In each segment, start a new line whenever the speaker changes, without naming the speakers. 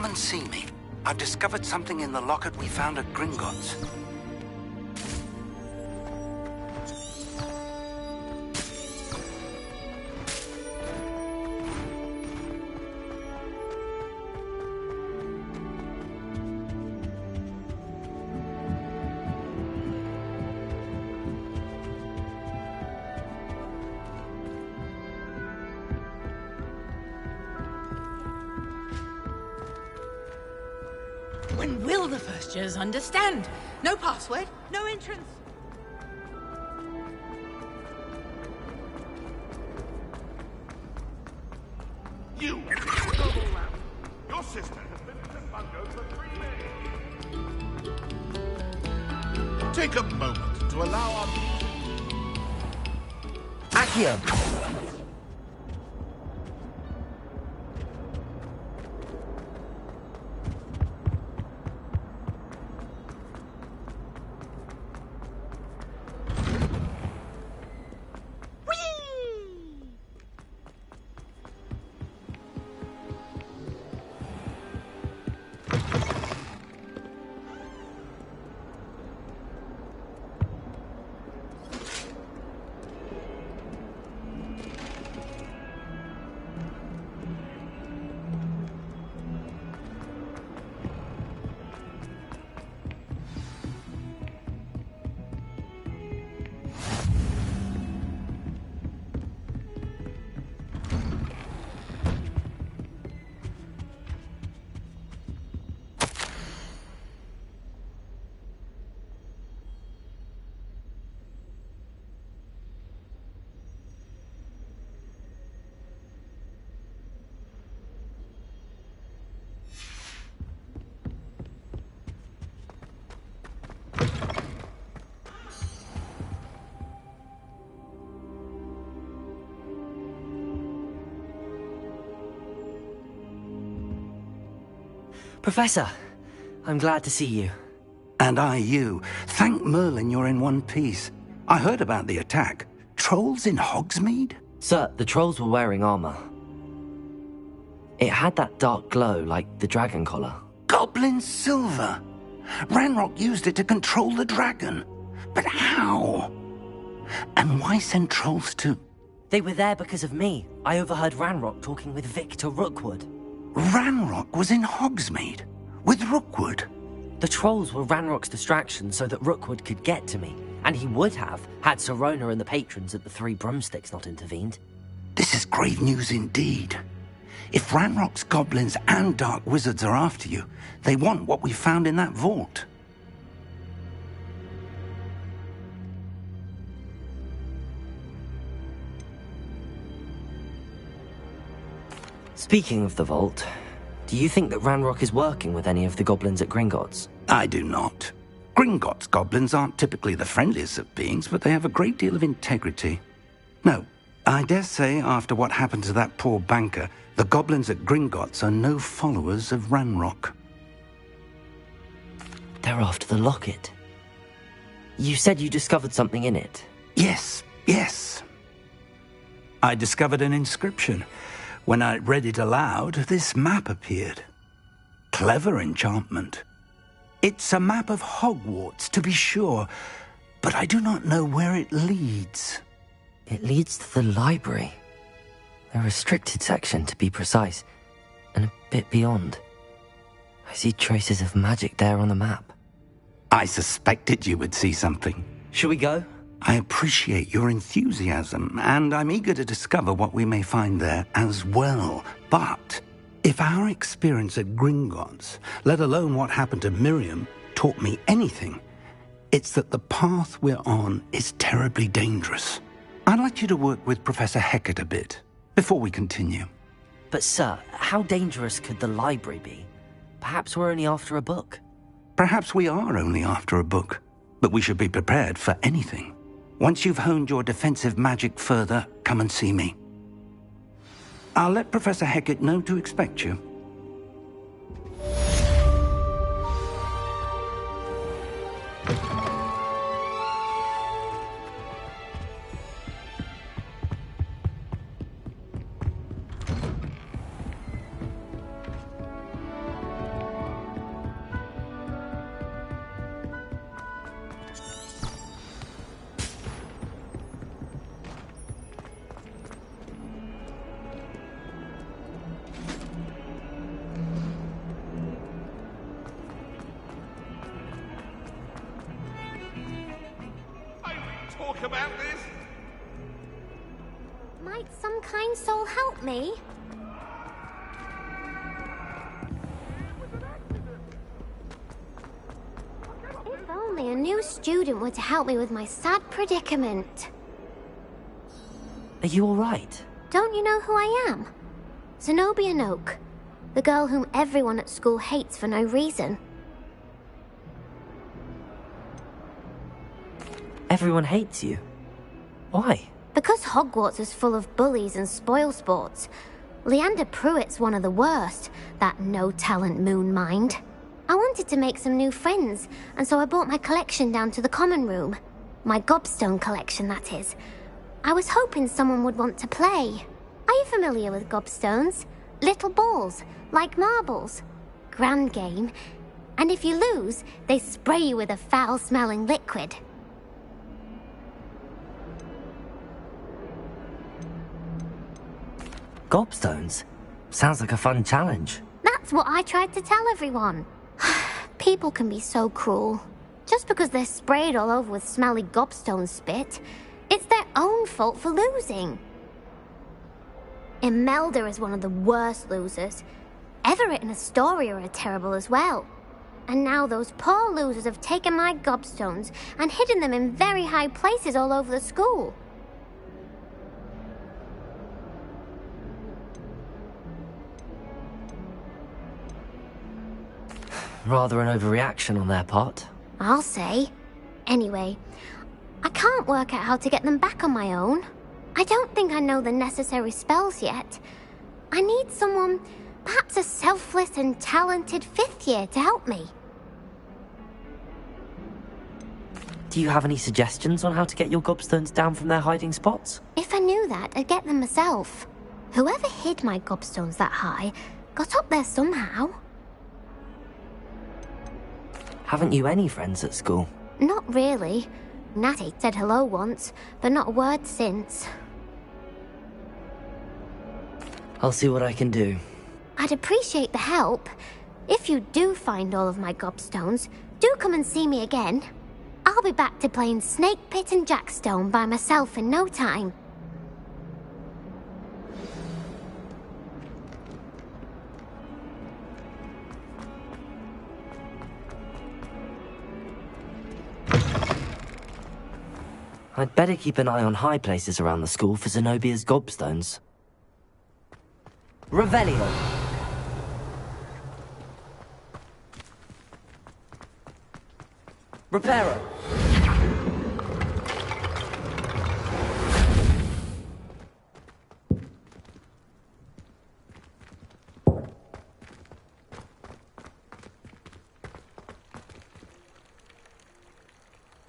Come and see me. I've discovered something in the locket we found at Gringotts.
When will the first years understand? No password, no entrance.
You! Your sister has been in this bungo for 3 days. Take a moment to allow our...
Accio! Professor, I'm glad to see you.
And I you. Thank Merlin you're in one piece. I heard about the attack. Trolls in Hogsmeade?
Sir, the trolls were wearing armor. It had that dark glow like the dragon collar.
Goblin silver! Ranrock used it to control the dragon. But how? And why send trolls to...
They were there because of me. I overheard Ranrock talking with Victor Rookwood.
Ranrock was in Hogsmeade? With Rookwood?
The trolls were Ranrock's distraction so that Rookwood could get to me. And he would have, had Sirona and the patrons at the Three Broomsticks not intervened.
This is grave news indeed. If Ranrock's goblins and dark wizards are after you, they want what we found in that vault.
Speaking of the vault, do you think that Ranrock is working with any of the goblins at Gringotts?
I do not. Gringotts goblins aren't typically the friendliest of beings, but they have a great deal of integrity. No, I dare say after what happened to that poor banker, the goblins at Gringotts are no followers of Ranrock.
They're after the locket. You said you discovered something in it.
Yes. I discovered an inscription. When I read it aloud, this map appeared. Clever enchantment. It's a map of Hogwarts, to be sure, but I do not know where it leads.
It leads to the library. The restricted section, to be precise, and a bit beyond. I see traces of magic there on the map.
I suspected you would see something.
Shall we go?
I appreciate your enthusiasm, and I'm eager to discover what we may find there as well. But if our experience at Gringotts, let alone what happened to Miriam, taught me anything, it's that the path we're on is terribly dangerous. I'd like you to work with Professor Hecat a bit before we continue.
But sir, how dangerous could the library be? Perhaps we're only after a book.
Perhaps we are only after a book, but we should be prepared for anything. Once you've honed your defensive magic further, come and see me. I'll let Professor Hecat know to expect you.
about this?
Might some kind soul help me? If only a new student were to help me with my sad predicament.
Are you alright?
Don't you know who I am? Zenobia Noak, the girl whom everyone at school hates for no reason.
Everyone hates you. Why?
Because Hogwarts is full of bullies and spoilsports. Leander Pruitt's one of the worst, that no-talent moon mind. I wanted to make some new friends, and so I brought my collection down to the common room. My gobstone collection, that is. I was hoping someone would want to play. Are you familiar with gobstones? Little balls, like marbles. Grand game. And if you lose, they spray you with a foul-smelling liquid.
Gobstones? Sounds like a fun challenge.
That's what I tried to tell everyone. People can be so cruel. Just because they're sprayed all over with smelly gobstone spit, it's their own fault for losing. Imelda is one of the worst losers. Everett and Astoria are terrible as well. And now those poor losers have taken my gobstones and hidden them in very high places all over the school.
Rather an overreaction on their part.
I'll say. Anyway, I can't work out how to get them back on my own. I don't think I know the necessary spells yet. I need someone, perhaps a selfless and talented fifth year to help me.
Do you have any suggestions on how to get your gobstones down from their hiding spots?
If I knew that, I'd get them myself. Whoever hid my gobstones that high got up there somehow.
Haven't you any friends at school?
Not really. Natty said hello once, but not a word since.
I'll see what I can do.
I'd appreciate the help. If you do find all of my gobstones, do come and see me again. I'll be back to playing Snake Pit and Jackstone by myself in no time.
I'd better keep an eye on high places around the school for Zenobia's gobstones. Revelio! Reparo!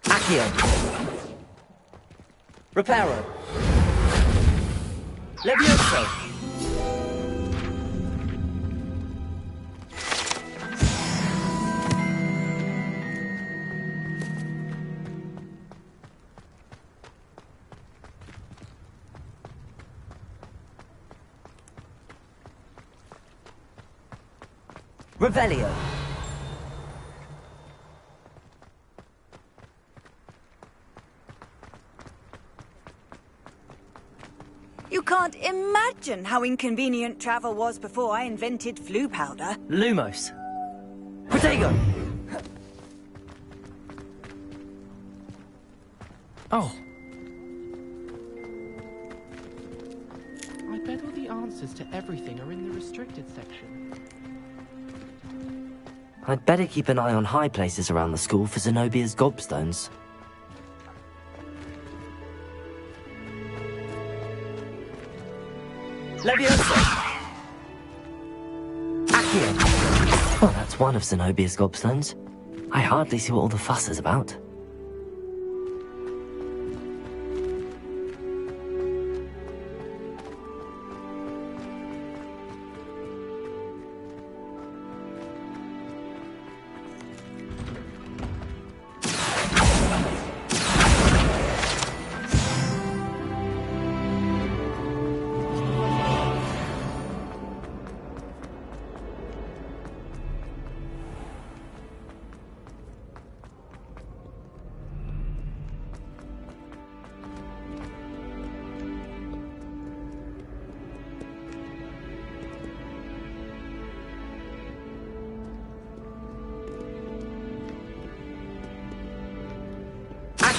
Accio! Reparo! Levioso! Revelio!
You can't imagine how inconvenient travel was before I invented flu powder.
Lumos! Protego!
Oh. I bet all the answers to everything are in the restricted section.
I'd better keep an eye on high places around the school for Zenobia's gobstones. Levioso! Accio! Well, that's one of Zenobia's gobstones. I hardly see what all the fuss is about.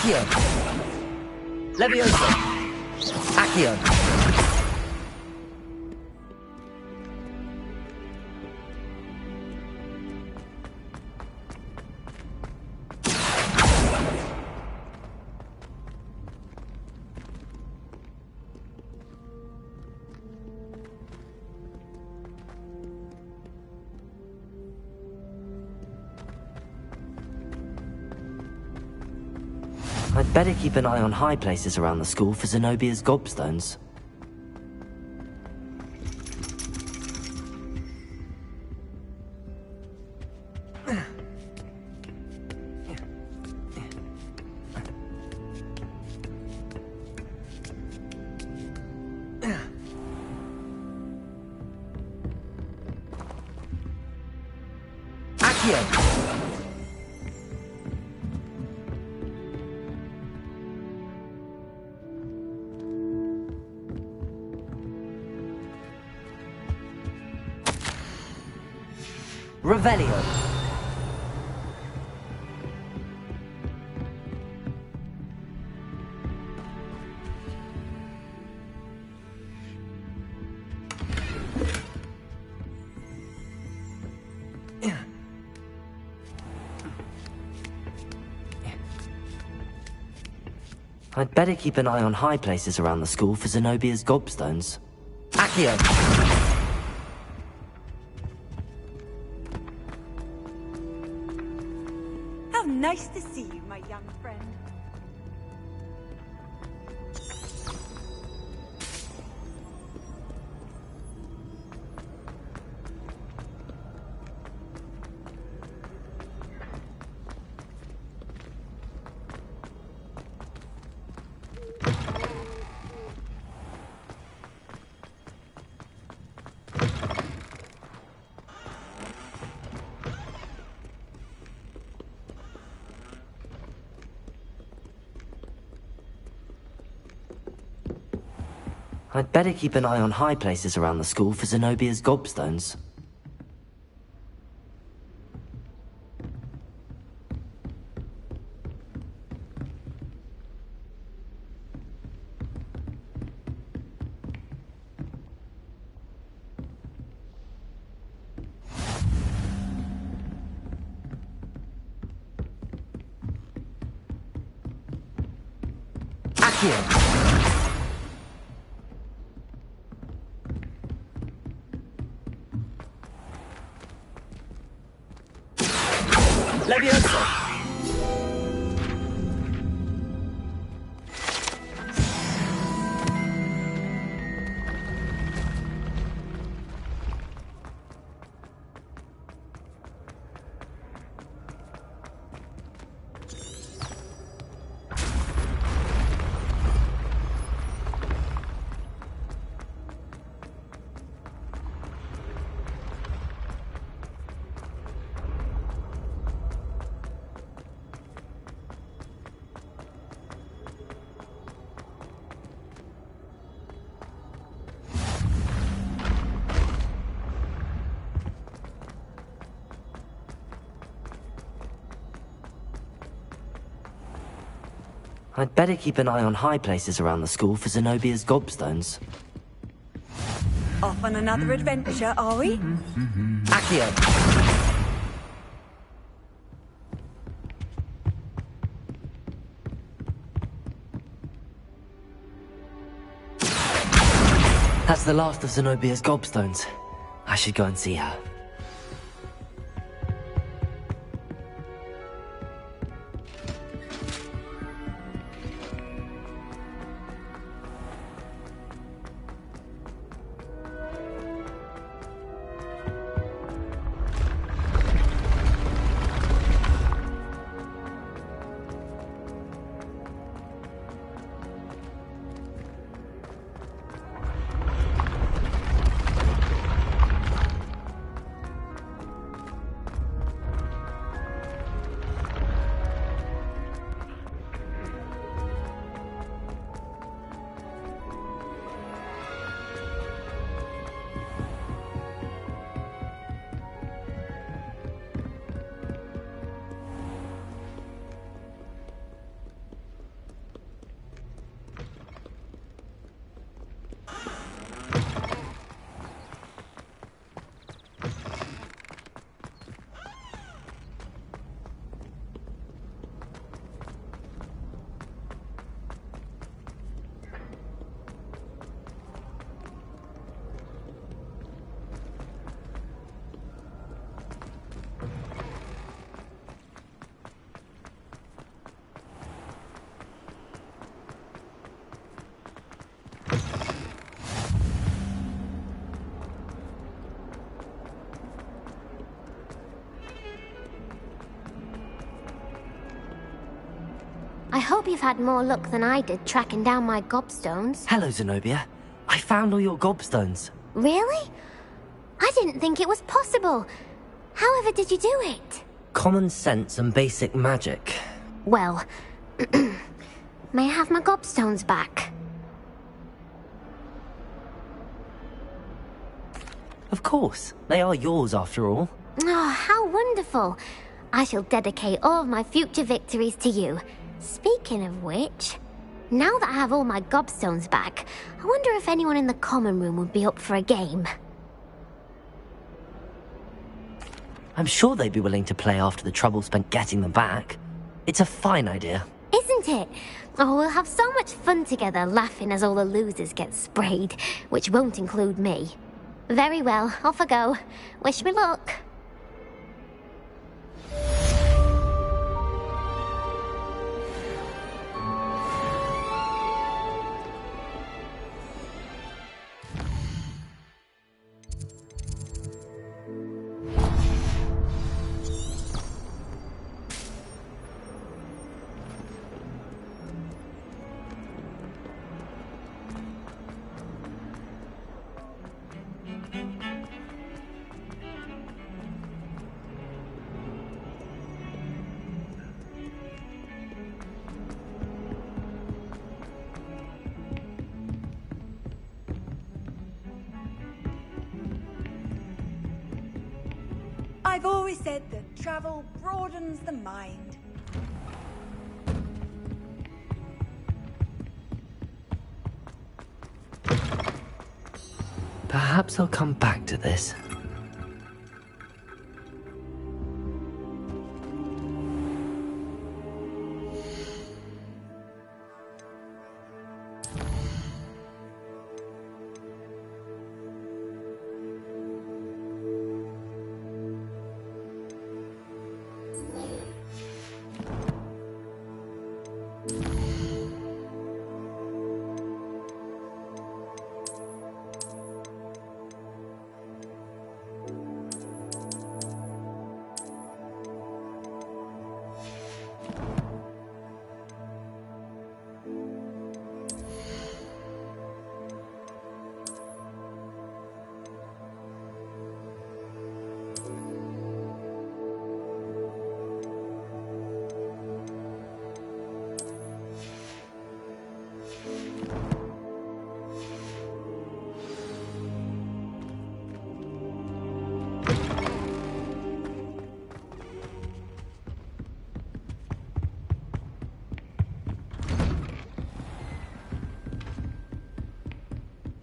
Accio! Levioso! Accio! I'd better keep an eye on high places around the school for Zenobia's gobstones. Accio! Revelio. I'd better keep an eye on high places around the school for Zenobia's gobstones. Accio!
Nice to see you, my young friend.
I'd better keep an eye on high places around the school for Zenobia's gobstones. Accio! Levioso! I'd better keep an eye on high places around the school for Zenobia's gobstones.
Off on another adventure, are we?
Accio! That's the last of Zenobia's gobstones. I should go and see her.
I hope you've had more luck than I did tracking down my gobstones.
Hello, Zenobia. I found all your gobstones.
Really? I didn't think it was possible. However did you do it?
Common sense and basic magic.
Well, may I have my gobstones back?
Of course. They are yours, after all.
Oh, how wonderful. I shall dedicate all of my future victories to you. Speaking of which, now that I have all my gobstones back, I wonder if anyone in the common room would be up for a game.
I'm sure they'd be willing to play after the trouble spent getting them back. It's a fine idea.
Isn't it? Oh, we'll have so much fun together laughing as all the losers get sprayed, which won't include me. Very well, off I go. Wish me luck.
I've always said that travel broadens the mind.
Perhaps I'll come back to this.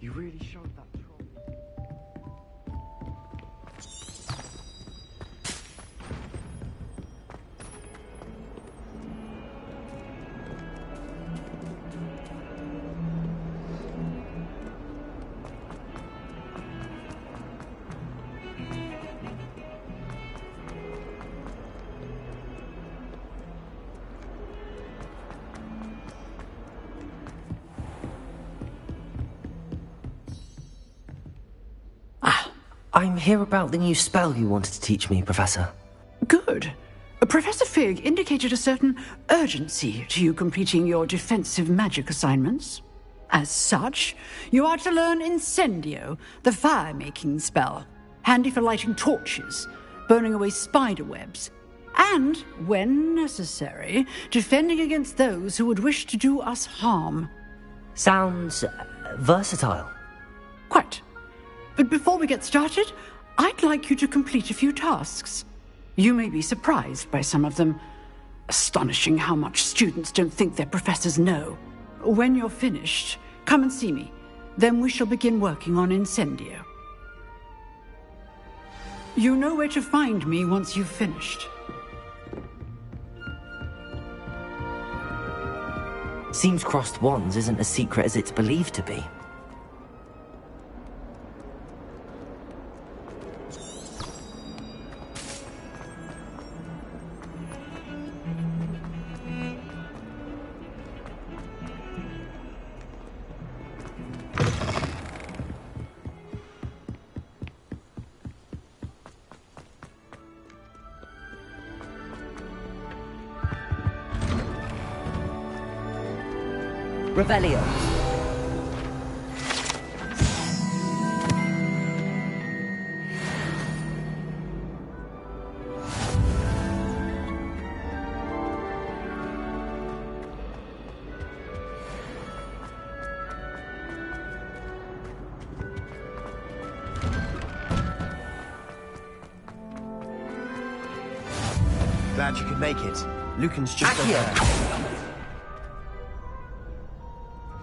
You really showed that troll.
I'm here about the new spell you wanted to teach me, Professor.
Good. Professor Fig indicated a certain urgency to you completing your defensive magic assignments. As such, you are to learn Incendio, the fire-making spell, handy for lighting torches, burning away spider webs, and, when necessary, defending against those who would wish to do us harm.
Sounds versatile.
Quite. But before we get started, I'd like you to complete a few tasks. You may be surprised by some of them. Astonishing how much students don't think their professors know. When you're finished, come and see me. Then we shall begin working on Incendio. You know where to find me once you've finished.
Seems crossed wands isn't as secret as it's believed to be. Revelio.
Glad you could make it. Lucan's just over there.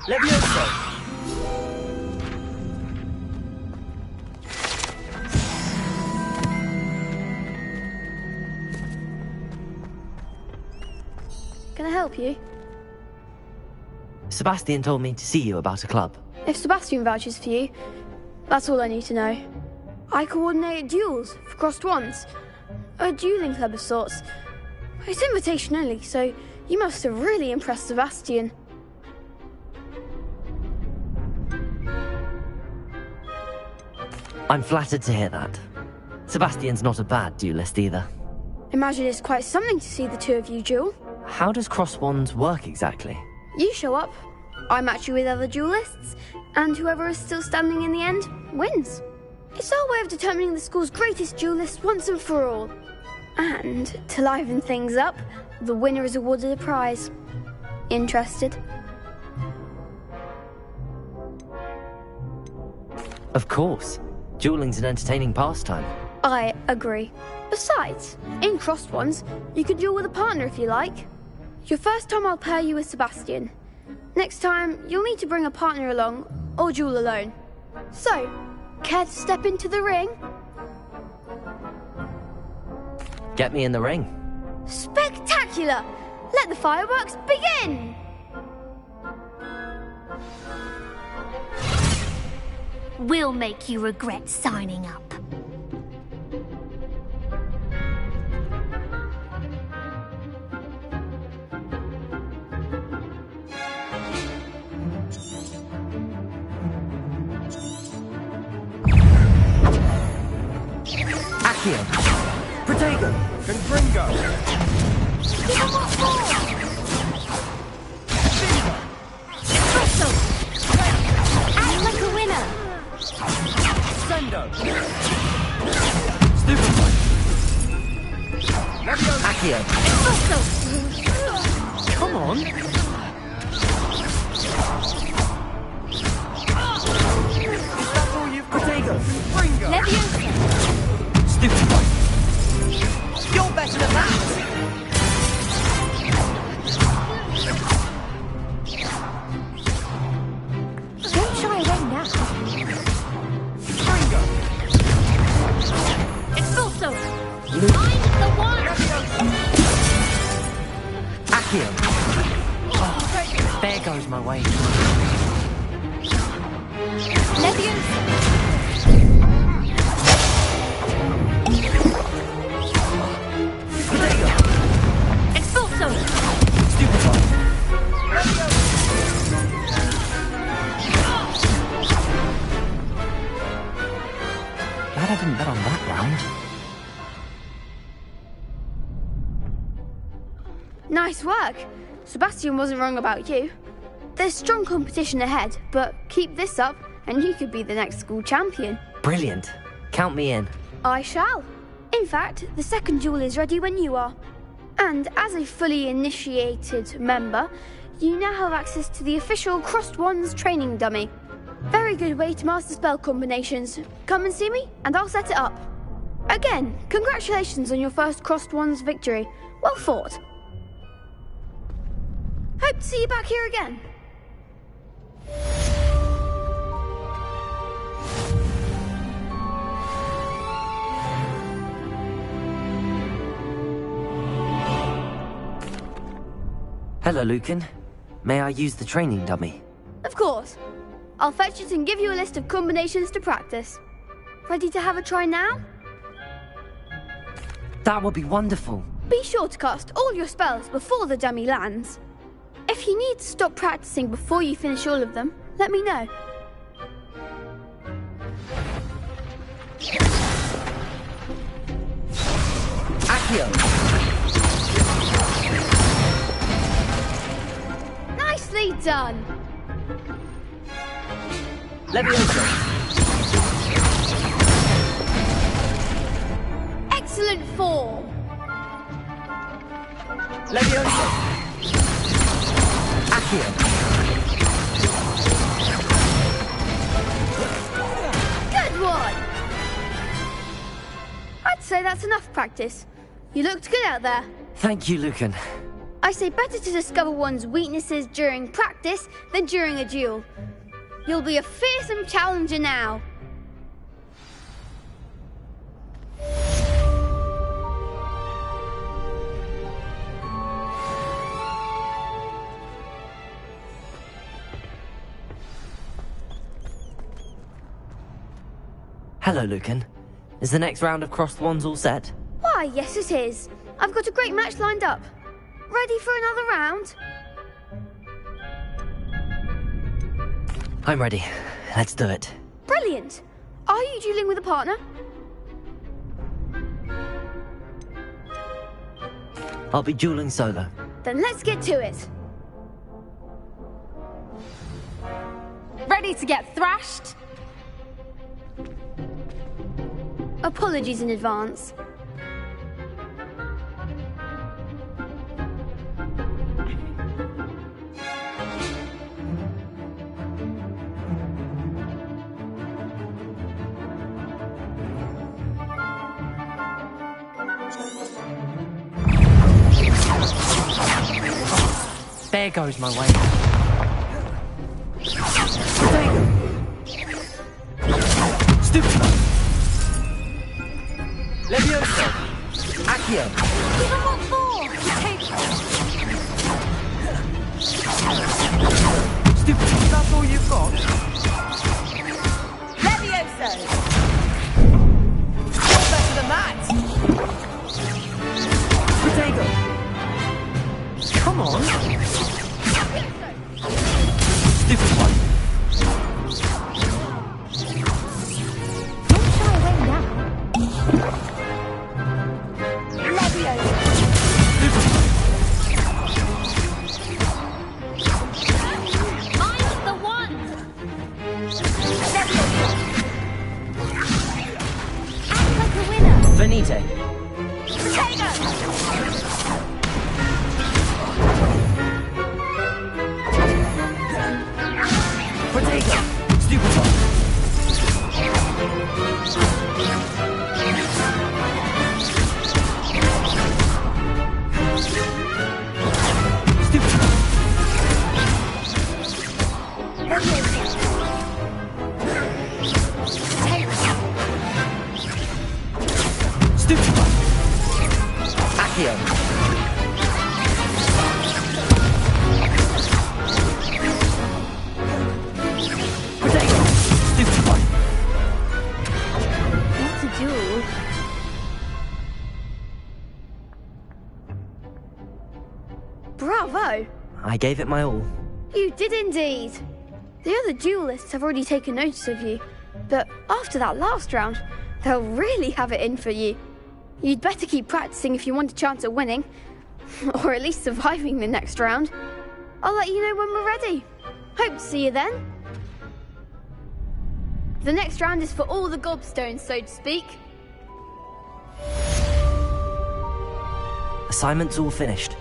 Levioso!
Can I help you?
Sebastian told me to see you about a club.
If Sebastian vouches for you, that's all I need to know. I coordinate duels for crossed wands. A dueling club of sorts. It's invitation only, so you must have really impressed Sebastian.
I'm flattered to hear that. Sebastian's not a bad duelist either.
Imagine it's quite something to see the two of you duel.
How does cross wands work exactly?
You show up, I match you with other duelists, and whoever is still standing in the end wins. It's our way of determining the school's greatest duelist once and for all. And, to liven things up, the winner is awarded a prize. Interested?
Of course. Dueling's an entertaining pastime.
I agree. Besides, in crossed ones, you can duel with a partner if you like. Your first time I'll pair you with Sebastian. Next time, you'll need to bring a partner along, or duel alone. So, care to step into the ring?
Get me in the ring.
Spectacular! Let the fireworks begin!
We'll make you regret signing up.
Accio! Protego! Confringo!
Act like a winner!
Sendo!
Stupefy!
Levioso!
Accio! Come on!
Is that all you've got? Protego! Confringo!
Leviosa!
Stupefy!
You're better than that!
Don't shy away now.
Confringo!
Expulso! I'm the one!
Accio! Oh, there goes my way.
Leviosa! Expulso!
Stupefy! Glad I didn't bet on that round.
Nice work! Sebastian wasn't wrong about you. There's strong competition ahead, but keep this up and you could be the next school champion.
Brilliant. Count me in.
I shall. In fact, the second duel is ready when you are. And as a fully initiated member, you now have access to the official Crossed Wands training dummy. Very good way to master spell combinations. Come and see me, and I'll set it up. Again, congratulations on your first Crossed Wands victory. Well fought. Hope to see you back here again.
Hello, Lucan. May I use the training dummy?
Of course. I'll fetch it and give you a list of combinations to practice. Ready to have a try now?
That would be wonderful.
Be sure to cast all your spells before the dummy lands. If you need to stop practicing before you finish all of them, let me know.
Accio!
Nicely done!
Leviosa!
Excellent form!
Leviosa! Accio!
Good one! I'd say that's enough practice. You looked good out there.
Thank you, Lucan.
I say better to discover one's weaknesses during practice than during a duel. You'll be a fearsome challenger now.
Hello, Lucan. Is the next round of crossed wands all set?
Why, yes it is. I've got a great match lined up. Ready for another round?
I'm ready. Let's do it.
Brilliant. Are you dueling with a partner?
I'll be dueling solo.
Then let's get to it.
Ready to get thrashed?
Apologies in advance.
There goes my way.
Stupid! Leviosa! Accio!
Give him what for! Take
Stupid! That's all you've got?
Levioso! What's better than that?
Potato! Come on! Stupid one!
Don't shy away now.
Levioso!
Mind the wand!
Act like a winner.
Venite!
Potato!
Potato! Stupid one! Stupid one! Stupid one! Accio! Potato! Stupid one!
What's a duel? Bravo!
I gave it my all.
You did indeed. The other duelists have already taken notice of you, but after that last round, they'll really have it in for you. You'd better keep practicing if you want a chance at winning, or at least surviving the next round. I'll let you know when we're ready. Hope to see you then. The next round is for all the gobstones, so to speak.
Assignment's all finished.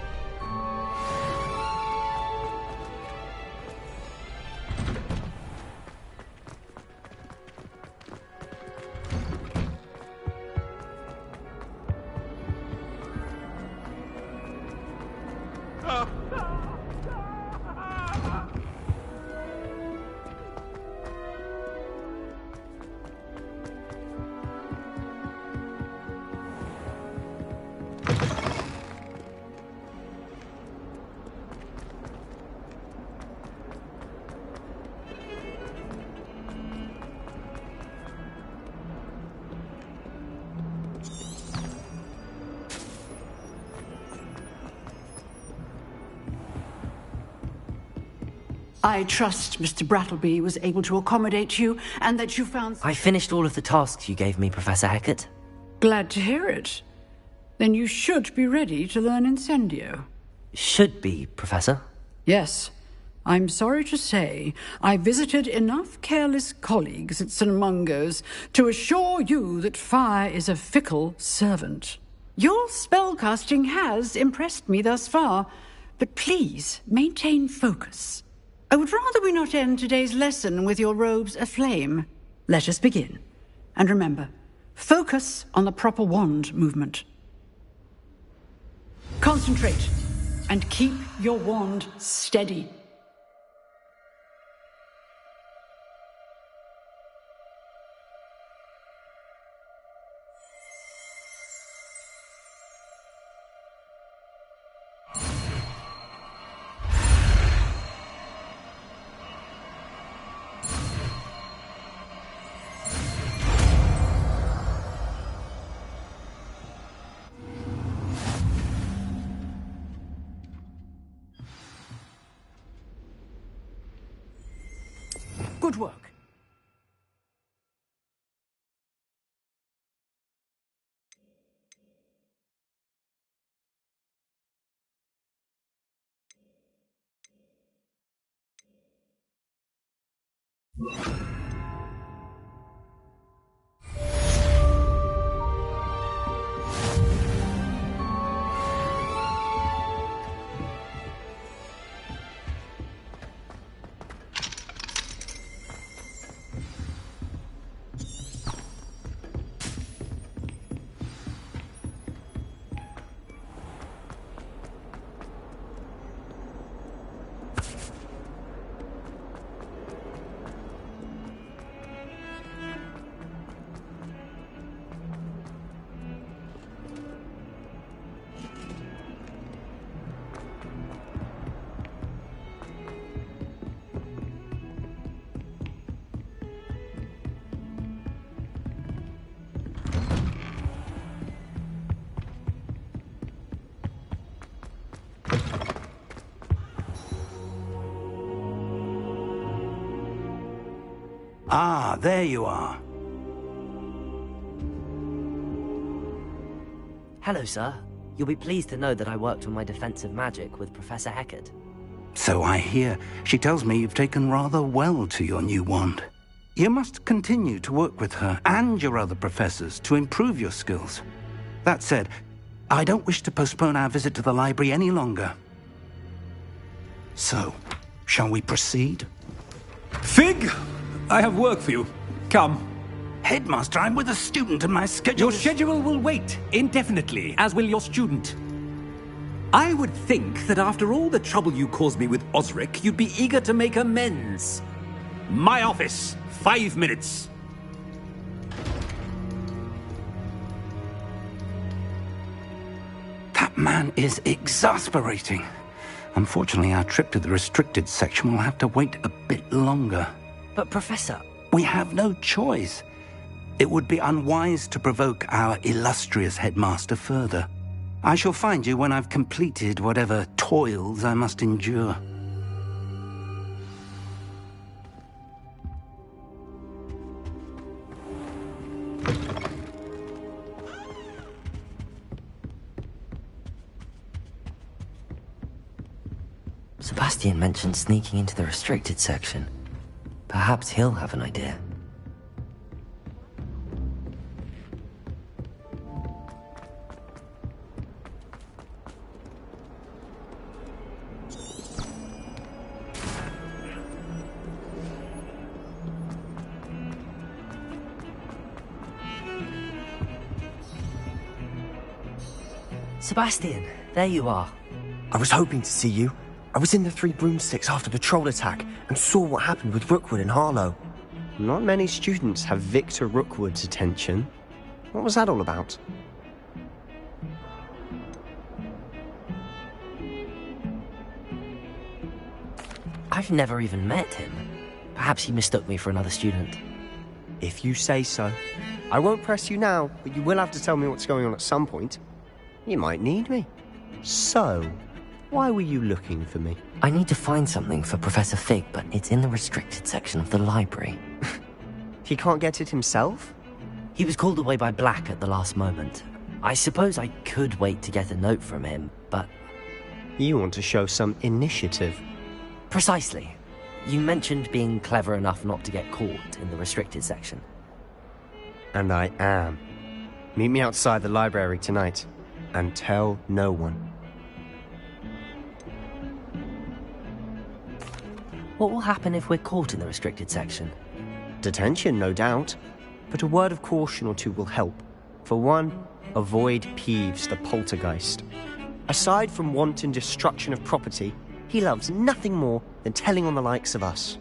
I trust Mr. Brattleby was able to accommodate you and that you found...
I finished all of the tasks you gave me, Professor Hecat.
Glad to hear it. Then you should be ready to learn Incendio.
Should be, Professor.
Yes. I'm sorry to say, I visited enough careless colleagues at St. Mungo's to assure you that fire is a fickle servant. Your spellcasting has impressed me thus far, but please maintain focus. I would rather we not end today's lesson with your robes aflame. Let us begin. And remember, focus on the proper wand movement. Concentrate, and keep your wand steady.
Good work.
Ah, there you are.
Hello, sir. You'll be pleased to know that I worked on my defensive magic with Professor Heckard.
So I hear. She tells me you've taken rather well to your new wand. You must continue to work with her and your other professors to improve your skills. That said, I don't wish to postpone our visit to the library any longer. So, shall we proceed?
Fig! I have work for you. Come.
Headmaster, I'm with a student and my schedule
Your schedule will wait indefinitely, as will your student. I would think that after all the trouble you caused me with Osric, you'd be eager to make amends. My office, 5 minutes.
That man is exasperating. Unfortunately, our trip to the restricted section will have to wait a bit longer.
But, Professor...
We have no choice. It would be unwise to provoke our illustrious headmaster further. I shall find you when I've completed whatever toils I must endure.
Sebastian mentioned sneaking into the restricted section. Perhaps he'll have an idea. Sebastian, there you are.
I was hoping to see you. I was in the Three Broomsticks after the troll attack and saw what happened with Rookwood and Harlow.
Not many students have Victor Rookwood's attention. What was that all about?
I've never even met him. Perhaps he mistook me for another student.
If you say so. I won't press you now, but you will have to tell me what's going on at some point. You might need me. So, why were you looking for me?
I need to find something for Professor Fig, but it's in the restricted section of the library.
He can't get it himself?
He was called away by Black at the last moment. I suppose I could wait to get a note from him, but...
You want to show some initiative.
Precisely. You mentioned being clever enough not to get caught in the restricted section.
And I am. Meet me outside the library tonight, and tell no one.
What will happen if we're caught in the restricted section?
Detention, no doubt. But a word of caution or two will help. For one, avoid Peeves the poltergeist. Aside from wanton destruction of property, he loves nothing more than telling on the likes of us.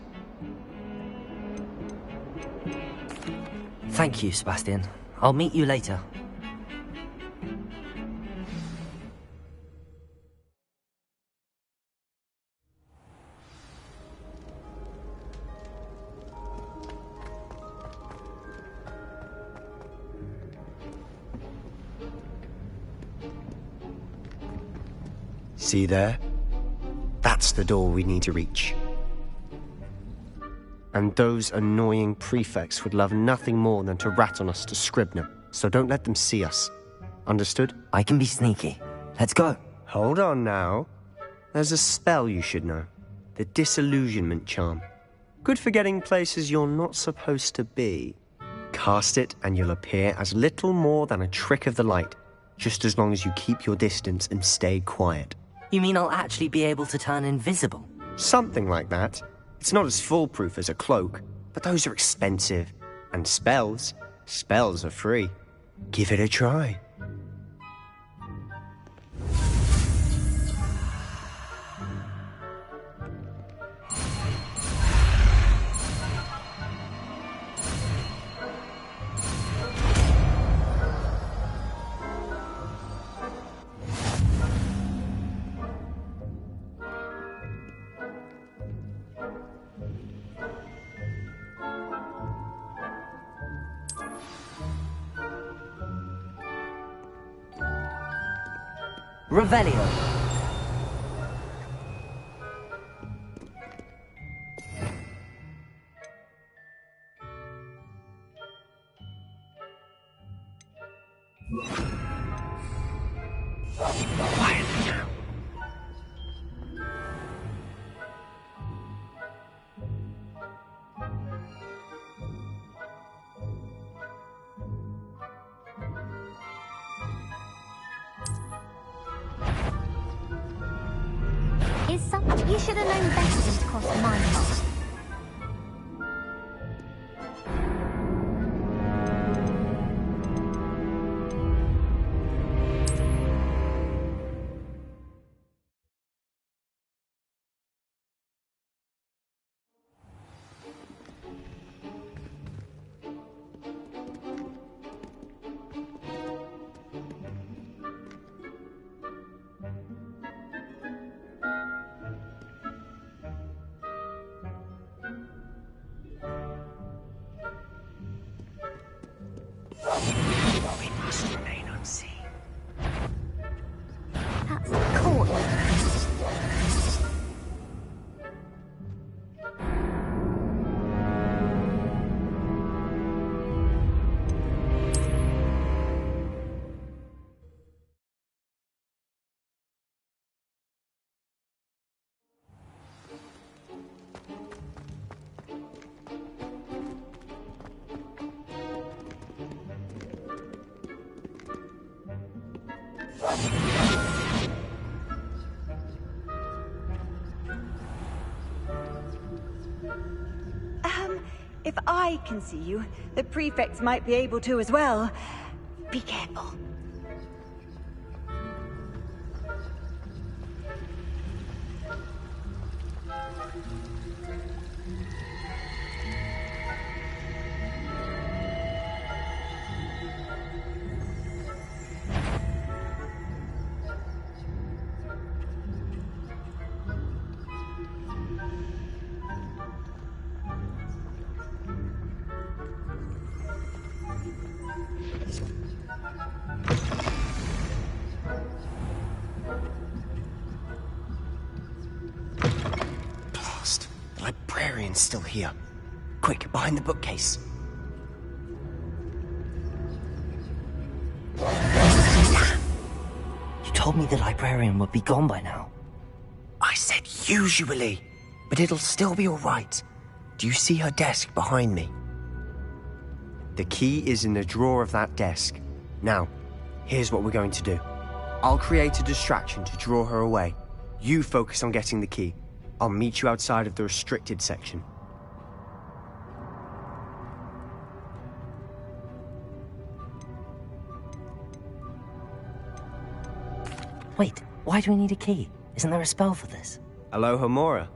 Thank you, Sebastian. I'll meet you later.
See there? That's the door we need to reach. And those annoying prefects would love nothing more than to rat on us to Scribner, so don't let them see us. Understood?
I can be sneaky. Let's go.
Hold on now. There's a spell you should know. The Disillusionment Charm. Good for getting places you're not supposed to be. Cast it and you'll appear as little more than a trick of the light, just as long as you keep your distance and stay quiet.
You mean I'll actually be able to turn invisible?
Something like that. It's not as foolproof as a cloak, but those are expensive. And spells are free. Give it a try.
Revelio.
Quietly now.
You should have known better than to cross my path.
If I can see you, the prefects might be able to as well. Be careful.
Still here. Quick, behind the bookcase.
You told me the librarian would be gone by now.
I said usually.
But it'll still be all right. Do you see her desk behind me?
The key is in the drawer of that desk. Now, here's what we're going to do. I'll create a distraction to draw her away. You focus on getting the key. I'll meet you outside of the restricted section.
Wait, why do we need a key? Isn't there a spell for this?
Alohomora.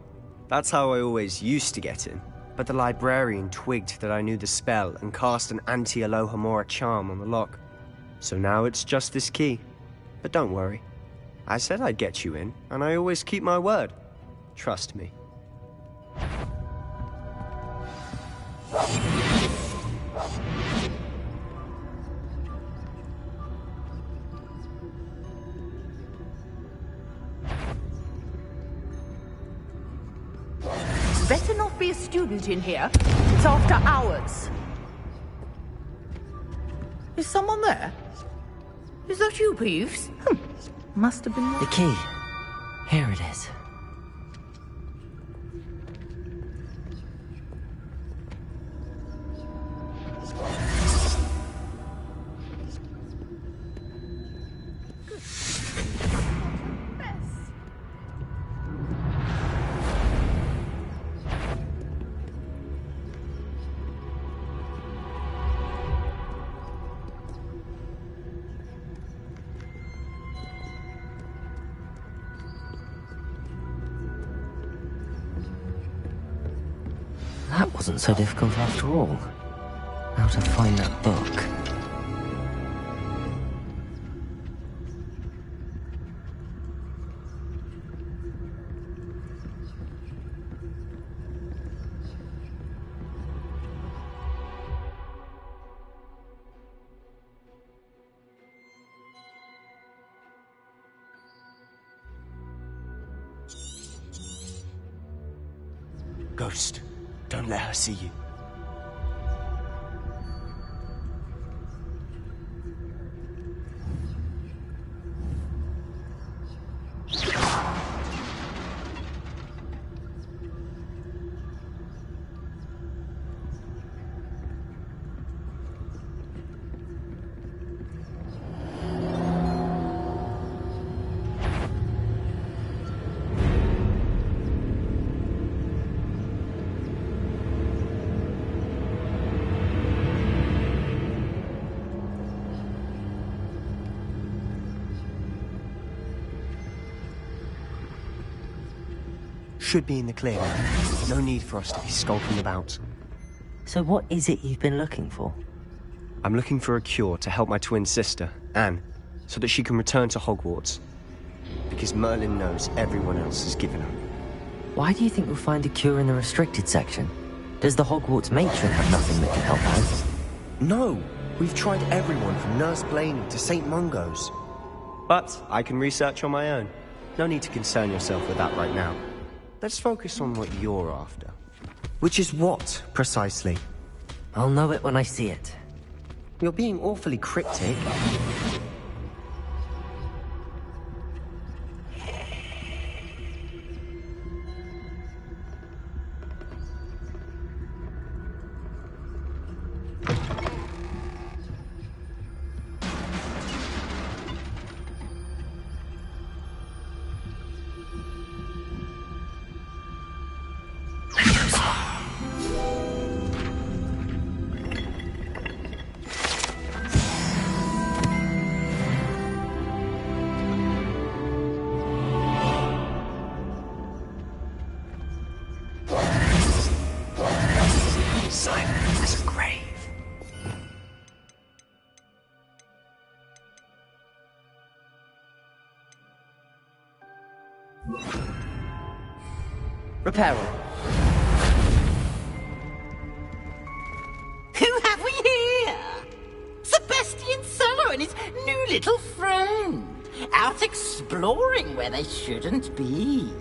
That's how I always used to get in. But the librarian twigged that I knew the spell and cast an anti-Alohomora charm on the lock. So now it's just this key. But don't worry. I said I'd get you in, and I always keep my word. Trust me.
Better not be a student in here. It's after hours. Is someone there? Is that you, Peeves? Must have been...
The key. Here it is. That wasn't so difficult after all. How to find that book.
Ghost, don't let her see you.
Should be in the clear now. No need for us to be skulking about.
So what is it you've been looking for?
I'm looking for a cure to help my twin sister, Anne, so that she can return to Hogwarts. Because Merlin knows everyone else has given up.
Why do you think we'll find a cure in the restricted section? Does the Hogwarts matron have nothing that can help out?
No! We've tried everyone from Nurse Blaney to St. Mungo's.
But I can research on my own. No need to concern yourself with that right now. Let's focus on what you're after.
Which is what, precisely?
I'll know it when I see it.
You're being awfully cryptic.
Reparo.
Who have we here? Sebastian Solo and his new little friend. Out exploring where they shouldn't be.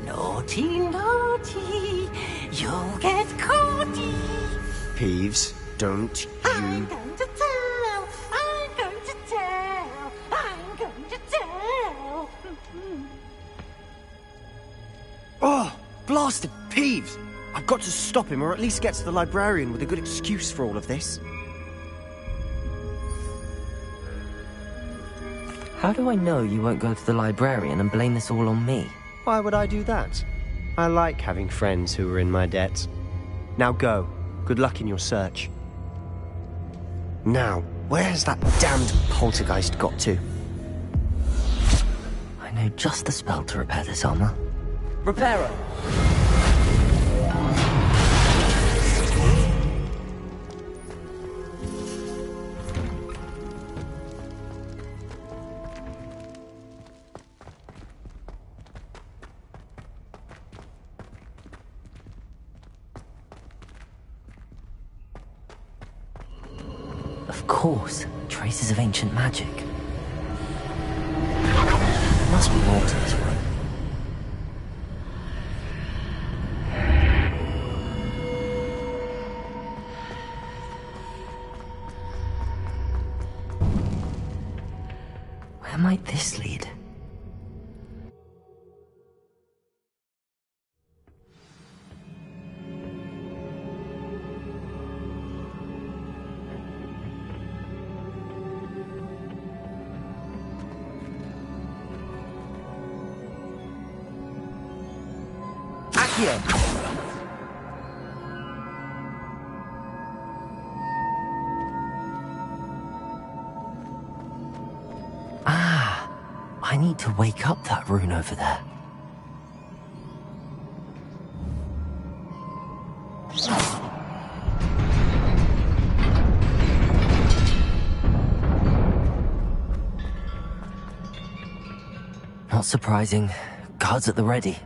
Naughty, naughty. You'll get caughty.
Peeves, don't you...
I'm going to tell. I'm going to tell. I'm going to tell.
Oh,
Blasted Peeves! I've got to stop him, or at least get to the librarian with a good excuse for all of this.
How do I know you won't go to the librarian and blame this all on me?
Why would I do that? I like having friends who are in my debt. Now go. Good luck in your search.
Now, where has that damned poltergeist got to?
I know just the spell to repair this armor.
Reparo!
Of course, traces of ancient magic. There must be more to this room. Where might this lead?
Here.
Ah, I need to wake up that rune over there. Not surprising. Guards at the ready.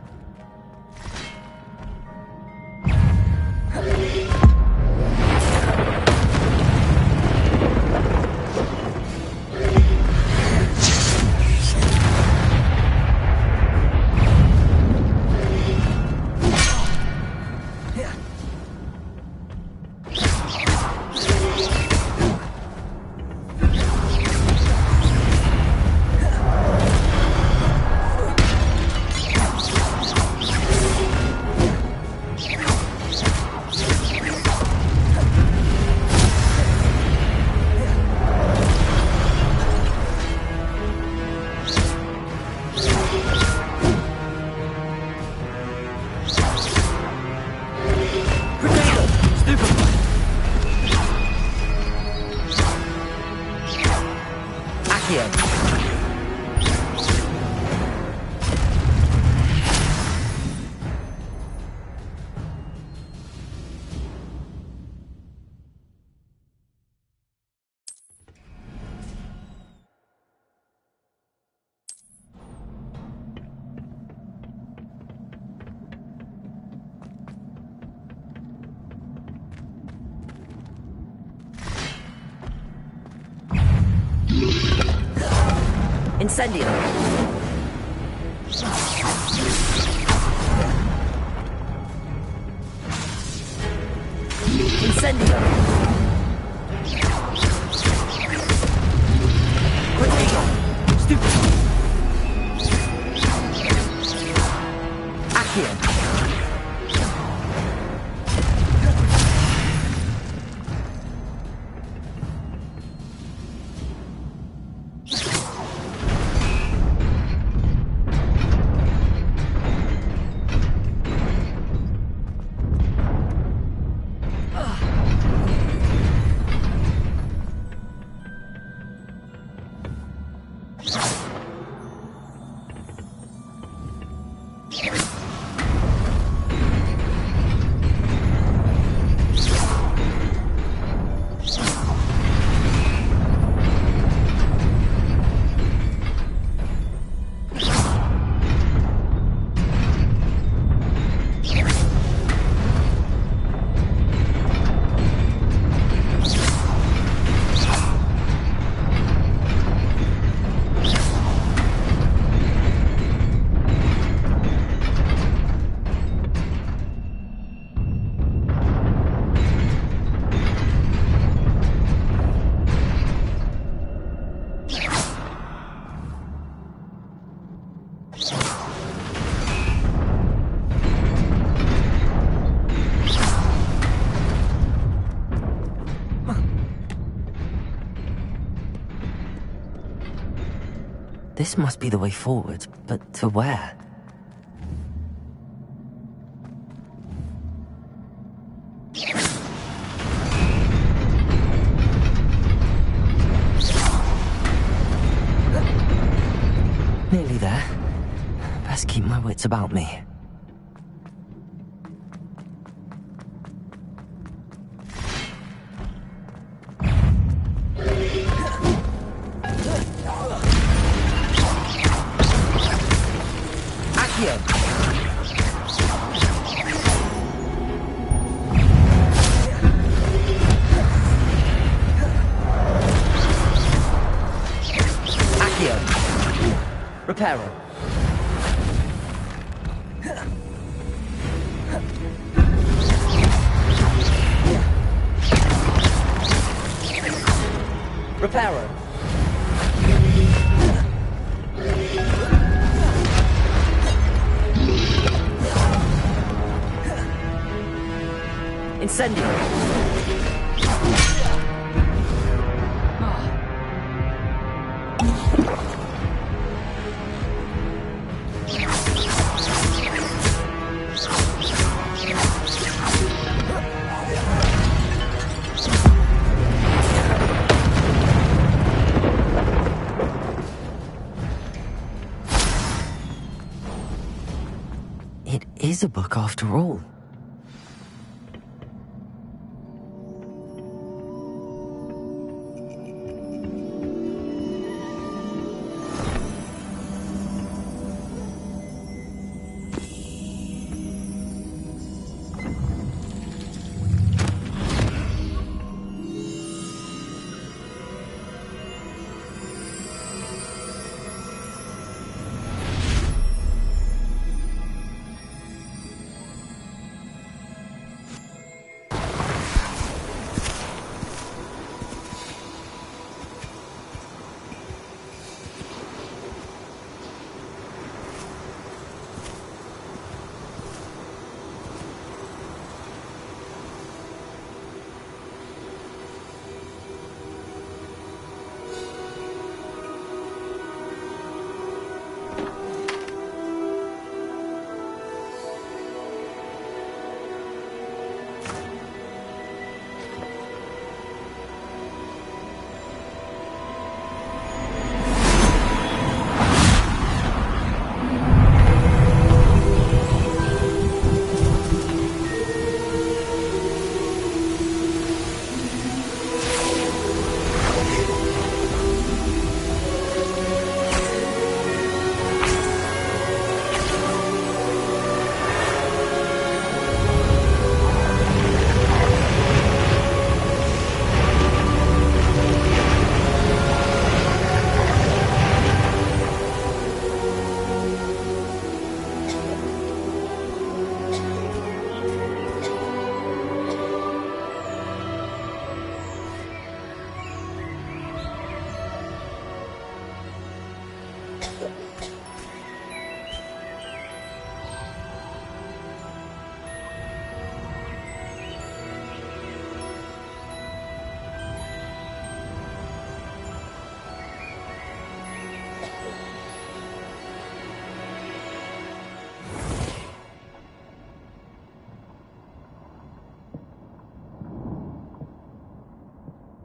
Incendio! Incendio! Quick eagle! Stupid! Accio! This must be the way forward, but to where? Nearly there. Best keep my wits about me. Reparo. Reparo. Incendio. It is a book after all.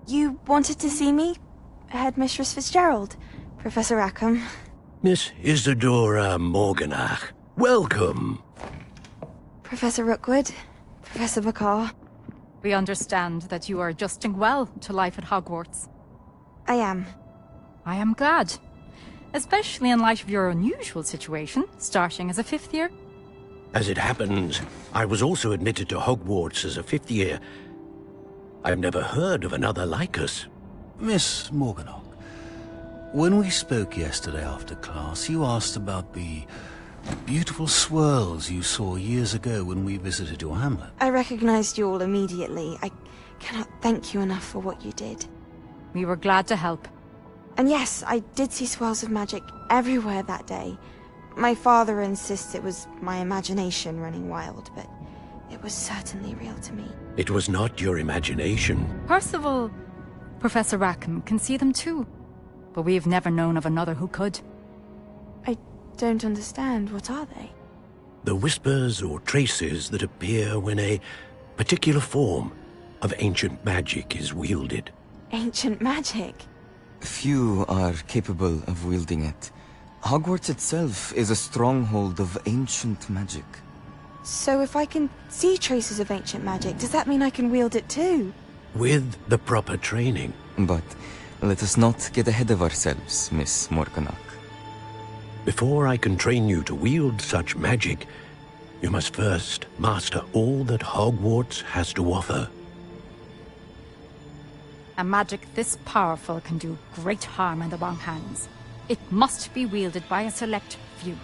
You wanted to see me? Headmistress Fitzgerald, Professor Rackham.
Miss Isadora Morganach, welcome.
Professor Rookwood, Professor Bakar.
We understand that you are adjusting well to life at Hogwarts.
I am.
I am glad. Especially in light of your unusual situation, starting as a 5th year.
As it happens, I was also admitted to Hogwarts as a 5th year. I've never heard of another like us.
Miss Morganach, when we spoke yesterday after class, you asked about the beautiful swirls you saw years ago when we visited your hamlet.
I recognized you all immediately. I cannot thank you enough for what you did.
We were glad to help.
And yes, I did see swirls of magic everywhere that day. My father insists it was my imagination running wild, but it was certainly real to me.
It was not your imagination.
Percival, Professor Rackham can see them too. But we've never known of another who could.
don't understand. What are they?
The whispers or traces that appear when a particular form of ancient magic is wielded.
Ancient magic?
Few are capable of wielding it. Hogwarts itself is a stronghold of ancient magic.
So if I can see traces of ancient magic, does that mean I can wield it too?
With the proper training.
But let us not get ahead of ourselves, Miss Morganach.
Before I can train you to wield such magic, you must first master all that Hogwarts has to offer.
A magic this powerful can do great harm in the wrong hands. It must be wielded by a select few.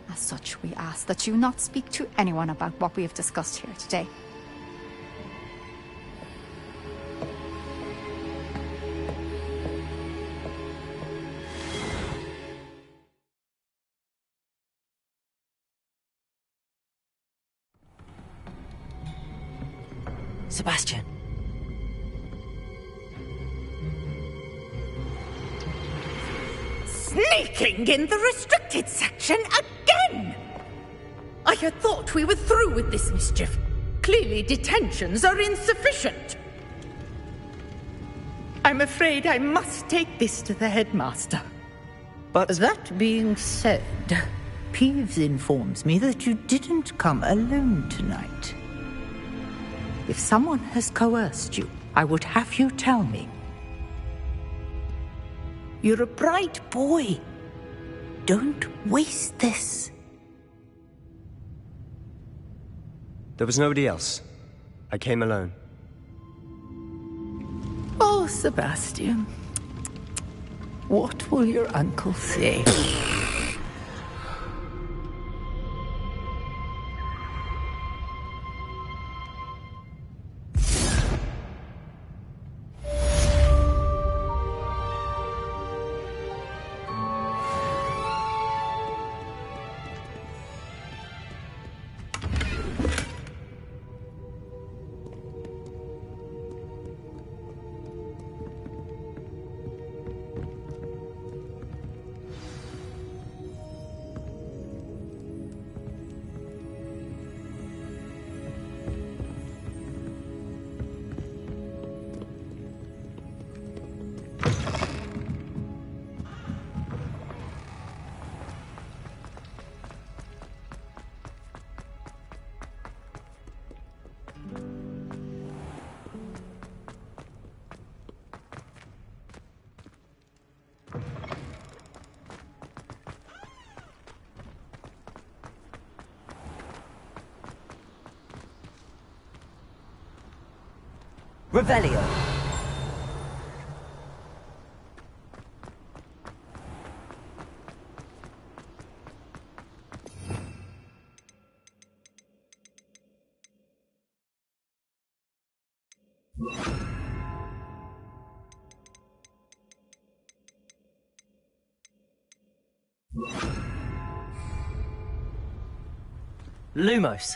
As such, we ask that you not speak to anyone about what we have discussed here today.
Sebastian.
Sneaking in the restricted section again! I had thought we were through with this mischief. Clearly detentions are insufficient. I'm afraid I must take this to the headmaster.
But that being said, Peeves informs me that you didn't come alone tonight. If someone has coerced you, I would have you tell me. You're a bright boy. Don't waste this.
There was nobody else. I came alone.
Oh, Sebastian. What will your uncle say?
Revelio. Lumos.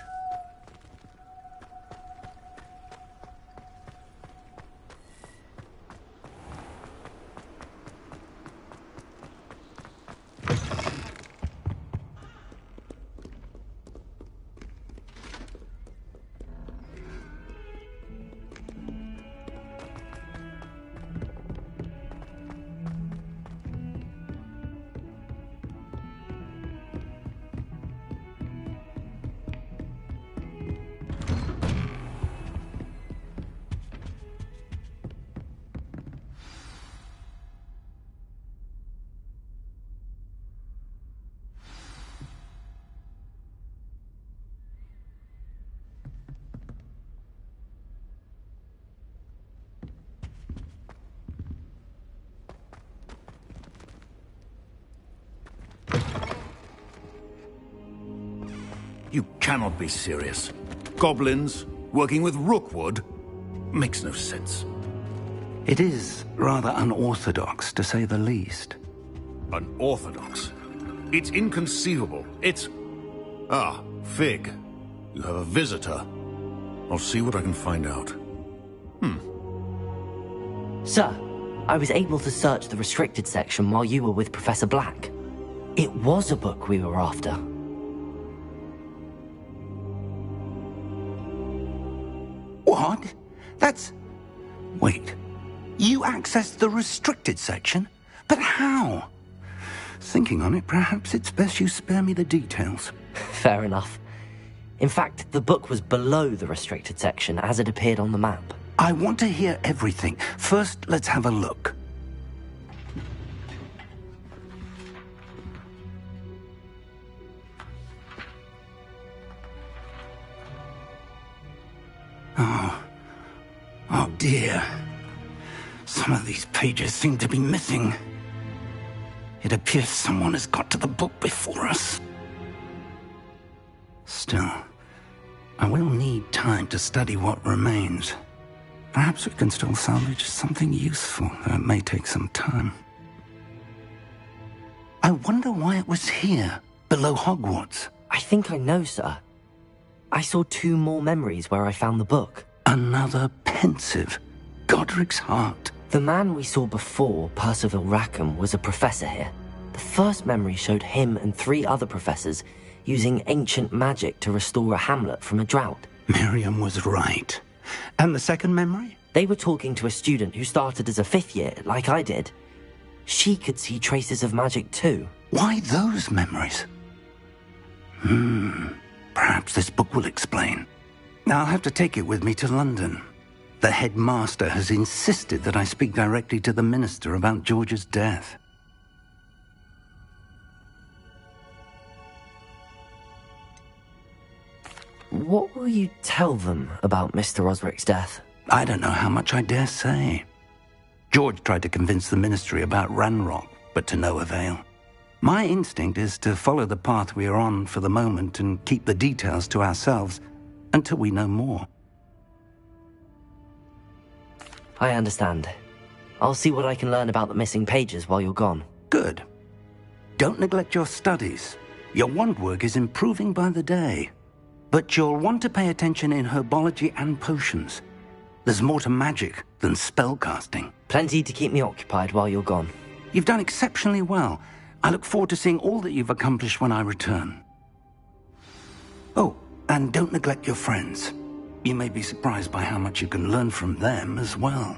You cannot be serious. Goblins working with Rookwood? Makes no sense.
It is rather unorthodox, to say the least.
Unorthodox? It's inconceivable. It's... Ah, Fig. You have a visitor. I'll see what I can find out.
Sir, I was able to search the restricted section while you were with Professor Black. It was a book we were after.
What? That's... Wait. You accessed the restricted section? But how? Thinking on it, perhaps it's best you spare me the details.
Fair enough. In fact, the book was below the restricted section as it appeared on the map.
I want to hear everything. First, let's have a look. Oh dear. Some of these pages seem to be missing. It appears someone has got to the book before us. Still, I will need time to study what remains. Perhaps we can still salvage something useful, though it may take some time. I wonder why it was here, below Hogwarts.
I think I know, sir. I saw 2 more memories where I found the book.
Another pensive. Godric's heart.
The man we saw before, Percival Rackham, was a professor here. The first memory showed him and 3 other professors using ancient magic to restore a hamlet from a drought.
Miriam was right. And the second memory?
They were talking to a student who started as a 5th year, like I did. She could see traces of magic too.
Why those memories? Perhaps this book will explain. I'll have to take it with me to London. The headmaster has insisted that I speak directly to the minister about George's death.
What will you tell them about Mr. Osric's death?
I don't know how much I dare say. George tried to convince the ministry about Ranrock, but to no avail. My instinct is to follow the path we are on for the moment and keep the details to ourselves until we know more.
I understand. I'll see what I can learn about the missing pages while you're gone.
Good. Don't neglect your studies. Your wand work is improving by the day. But you'll want to pay attention in herbology and potions. There's more to magic than spellcasting.
Plenty to keep me occupied while you're gone.
You've done exceptionally well. I look forward to seeing all that you've accomplished when I return. Oh, and don't neglect your friends. You may be surprised by how much you can learn from them as well.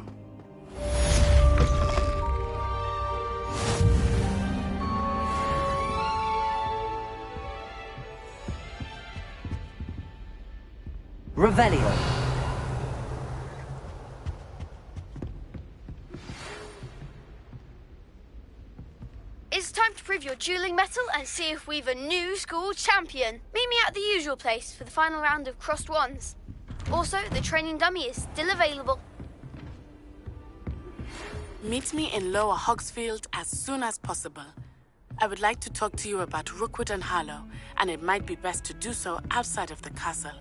Revelio.
It's time to prove your dueling mettle and see if we've a new school champion. Meet me at the usual place for the final round of crossed wands. Also, the training dummy is still available.
Meet me in Lower Hogsfield as soon as possible. I would like to talk to you about Rookwood and Harlow, and it might be best to do so outside of the castle.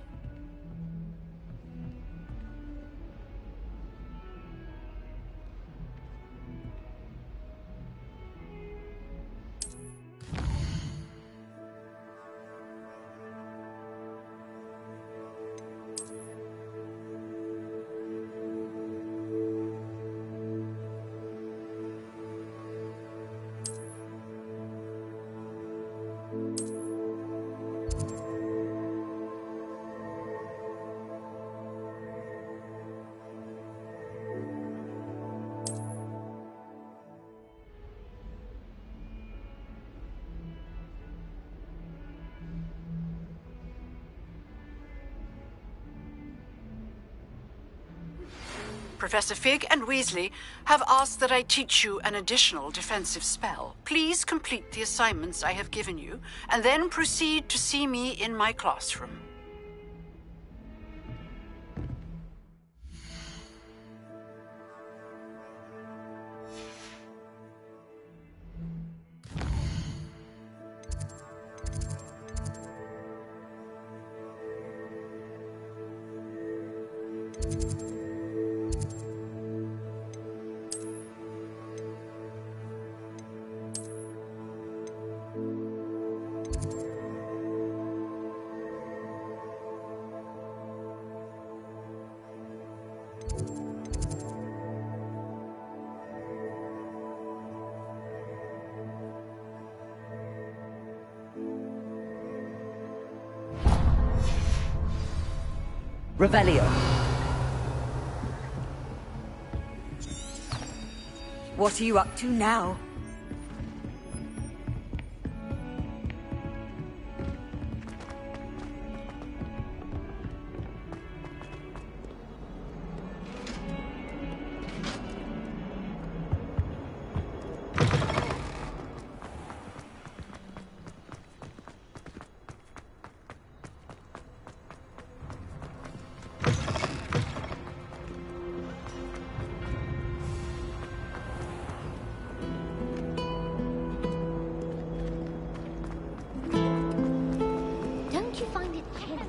Professor Fig and Weasley have asked that I teach you an additional defensive spell. Please complete the assignments I have given you, and then proceed to see me in my classroom.
Revelio.
What are you up to now?
Don't you find it killer?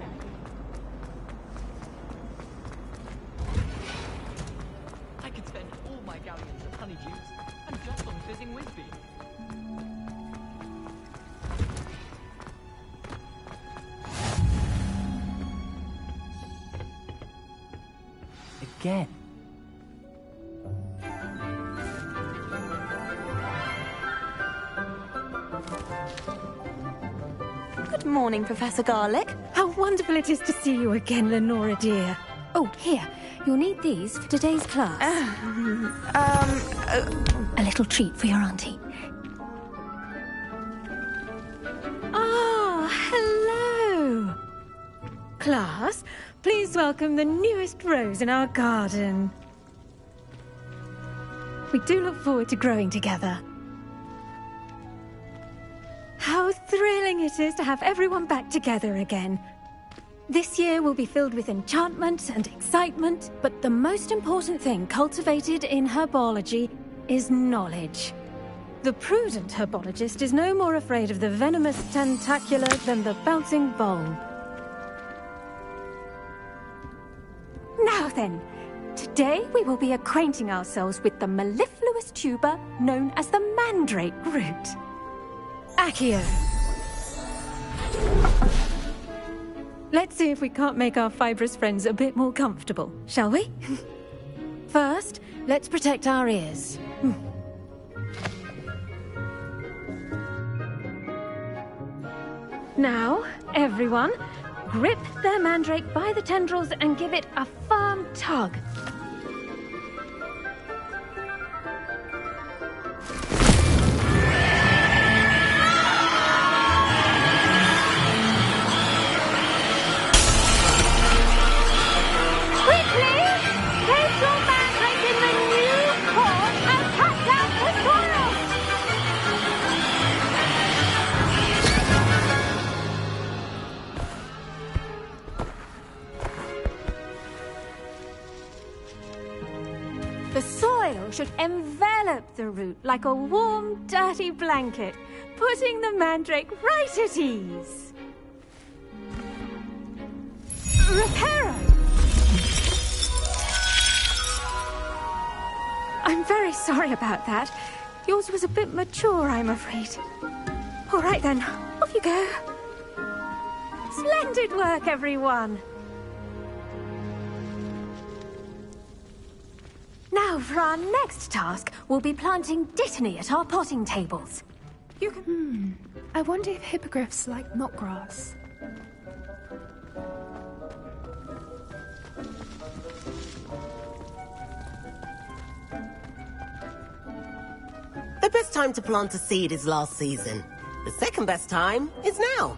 I could spend all my galleons at Honeydews and just on fizzing Whizbee.
Again.
Good morning, Professor Garlick.
How wonderful it is to see you again, Lenora dear. Oh, here. You'll need these for today's class. A little treat for your auntie. Ah, hello. Class, please welcome the newest rose in our garden. We do look forward to growing together. How thrilling it is to have everyone back together again. This year will be filled with enchantment and excitement, but the most important thing cultivated in herbology is knowledge. The prudent herbologist is no more afraid of the venomous tentacula than the bouncing vole. Now then, today we will be acquainting ourselves with the mellifluous tuber known as the mandrake root. Accio. Let's see if we can't make our fibrous friends a bit more comfortable, shall we? First, let's protect our ears. Now, everyone, grip their mandrake by the tendrils and give it a firm tug. The soil should envelop the root like a warm, dirty blanket, putting the mandrake right at ease. Reparo! I'm very sorry about that. Yours was a bit mature, I'm afraid. All right then, off you go. Splendid work, everyone. Now, for our next task, we'll be planting dittany at our potting tables. You can...
I wonder if hippogriffs like knotgrass.
The best time to plant a seed is last season. The second best time is now.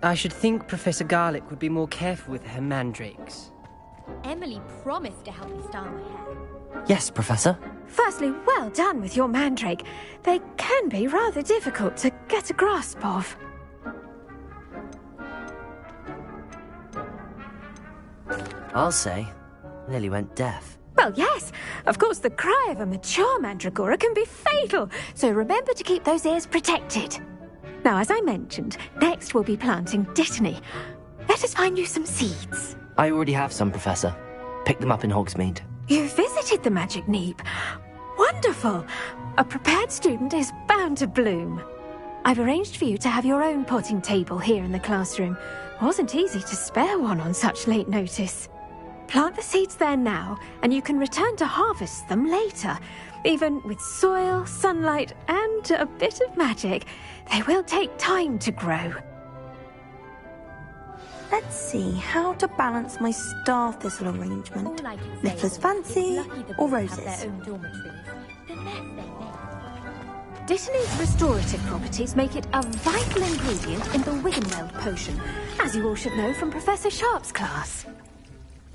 I should think Professor Garlick would be more careful with her mandrakes.
Emily promised to help me style my hair.
Yes, Professor.
Firstly, well done with your mandrake. They can be rather difficult to get a grasp of.
I'll say, nearly went deaf.
Well, yes. Of course, the cry of a mature mandragora can be fatal, so remember to keep those ears protected. Now, as I mentioned, next we'll be planting dittany. Let us find you some seeds.
I already have some, Professor. Picked them up in Hogsmeade.
You visited the Magic Neep. Wonderful! A prepared student is bound to bloom. I've arranged for you to have your own potting table here in the classroom. Wasn't easy to spare one on such late notice. Plant the seeds there now, and you can return to harvest them later. Even with soil, sunlight, and a bit of magic, they will take time to grow.
Let's see how to balance my star thistle arrangement. Niffler's fancy or roses?
Dittany's restorative properties make it a vital ingredient in the Wiggenweld potion, as you all should know from Professor Sharp's class.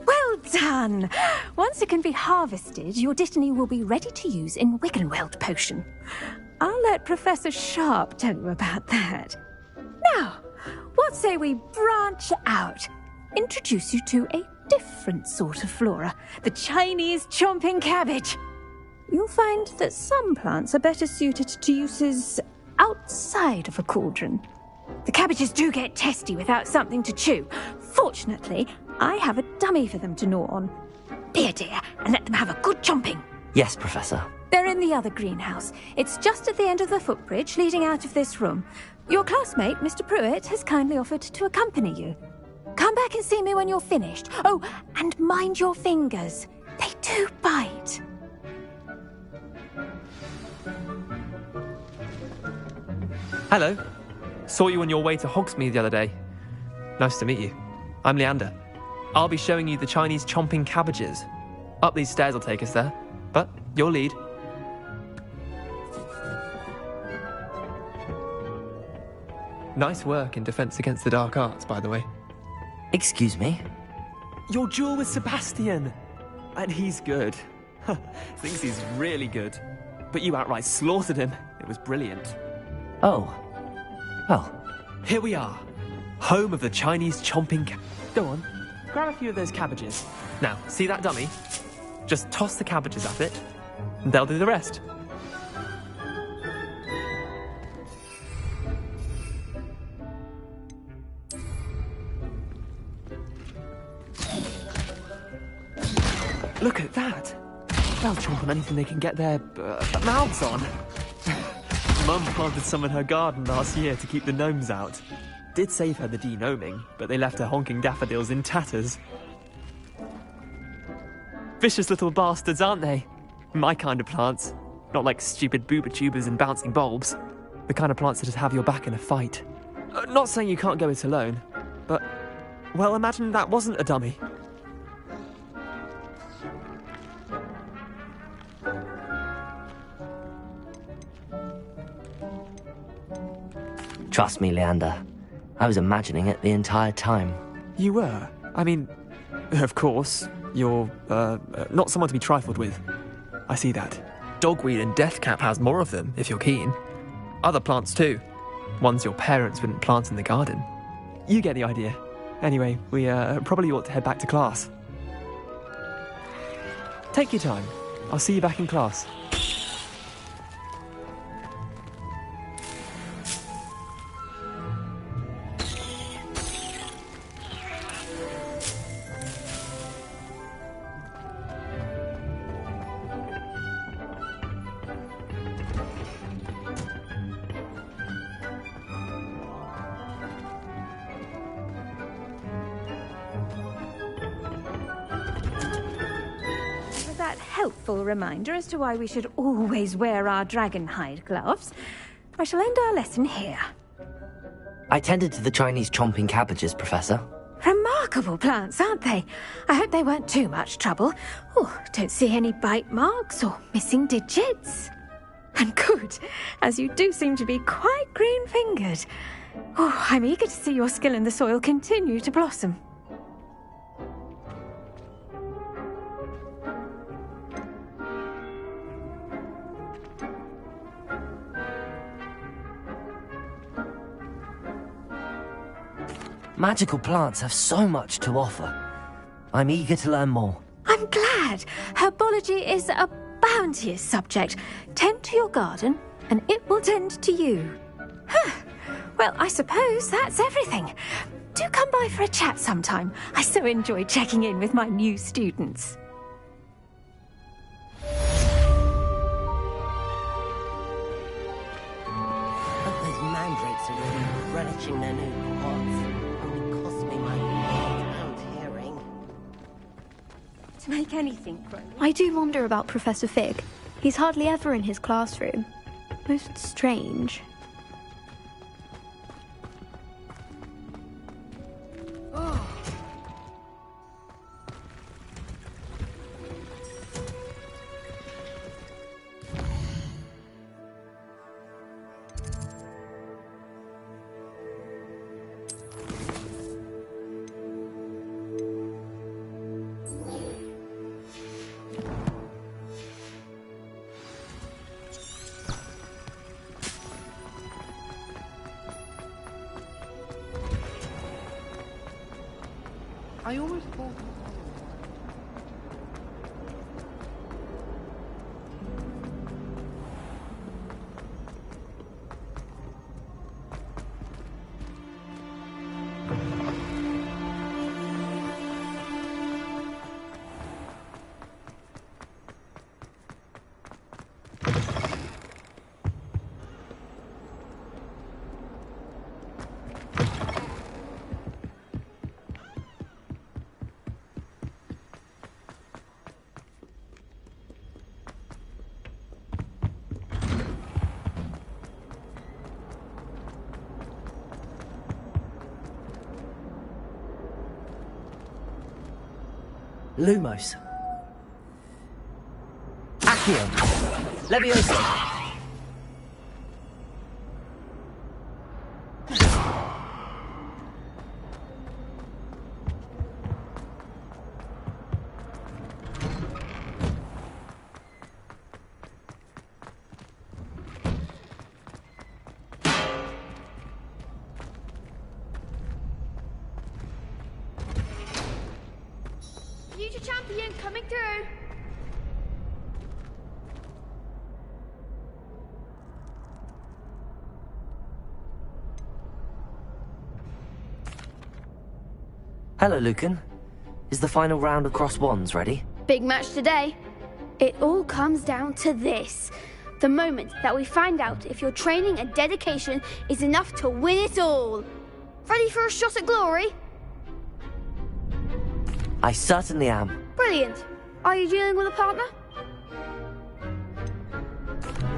Well done! Once it can be harvested, your Dittany will be ready to use in Wiggenweld potion. I'll let Professor Sharp tell you about that. Now, what say we branch out? Introduce you to a different sort of flora, the Chinese chomping cabbage. You'll find that some plants are better suited to uses outside of a cauldron. The cabbages do get testy without something to chew. Fortunately, I have a dummy for them to gnaw on. Be a dear and let them have a good chomping.
Yes, Professor.
They're in the other greenhouse. It's just at the end of the footbridge leading out of this room. Your classmate, Mr. Pruitt, has kindly offered to accompany you. Come back and see me when you're finished. Oh, and mind your fingers. They do bite.
Hello. Saw you on your way to Hogsmeade the other day. Nice to meet you. I'm Leander. I'll be showing you the Chinese chomping cabbages. Up these stairs will take us there, but your lead. Nice work in Defense Against the Dark Arts, by the way.
Excuse me?
Your duel with Sebastian! And he's good. Thinks he's really good. But you outright slaughtered him. It was brilliant.
Oh. Well.
Here we are. Home of the Chinese chomping Go on. Grab a few of those cabbages. Now, see that dummy? Just toss the cabbages at it, and they'll do the rest. Look at that. They'll chomp on anything they can get their mouths on. Mum planted some in her garden last year to keep the gnomes out. Did save her the de-gnoming, but they left her honking daffodils in tatters. Vicious little bastards, aren't they? My kind of plants. Not like stupid booba tubers and bouncing bulbs. The kind of plants that just have your back in a fight. Not saying you can't go it alone, but... well, imagine that wasn't a dummy.
Trust me, Leander. I was imagining it the entire time.
You were? I mean, of course, you're, not someone to be trifled with. I see that. Dogweed and deathcap has more of them, if you're keen. Other plants too. Ones your parents wouldn't plant in the garden. You get the idea. Anyway, we, probably ought to head back to class. Take your time. I'll see you back in class.
Helpful reminder as to why we should always wear our dragon hide gloves. I shall end our lesson here.
I tended to the Chinese chomping cabbages, Professor.
Remarkable plants, aren't they? I hope they weren't too much trouble. Oh, don't see any bite marks or missing digits. And good, as you do seem to be quite green-fingered. Oh, I'm eager to see your skill in the soil continue to blossom.
Magical plants have so much to offer. I'm eager to learn more.
I'm glad. Herbology is a bounteous subject. Tend to your garden, and it will tend to you. Well, I suppose that's everything. Do come by for a chat sometime. I so enjoy checking in with my new students.
Hope those mandrakes are really relishing their new pots. Only cost me my £8 hearing.
To make anything grow.
I do wonder about Professor Fig. He's hardly ever in his classroom. Most strange.
Oh,
I almost thought...
Lumos. Accio. Levioso.
Future champion coming through.
Hello, Lucan. Is the final round of Cross Wands ready?
Big match today. It all comes down to this. The moment that we find out if your training and dedication is enough to win it all. Ready for a shot at glory?
I certainly am.
Brilliant. Are you dealing with a partner?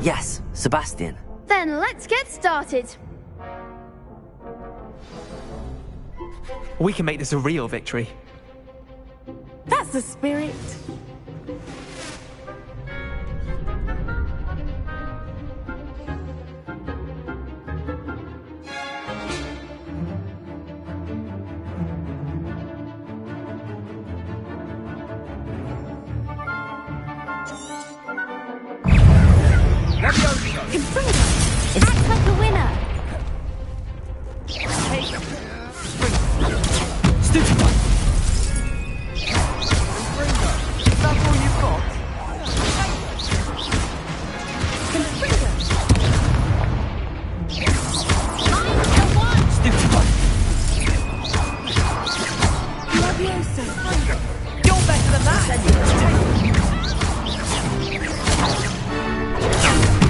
Yes, Sebastian.
Then let's get started.
We can make this a real victory.
That's the spirit.
Act like a winner.
Stupid one! Is that all you've got? Stupid one! You're better than that!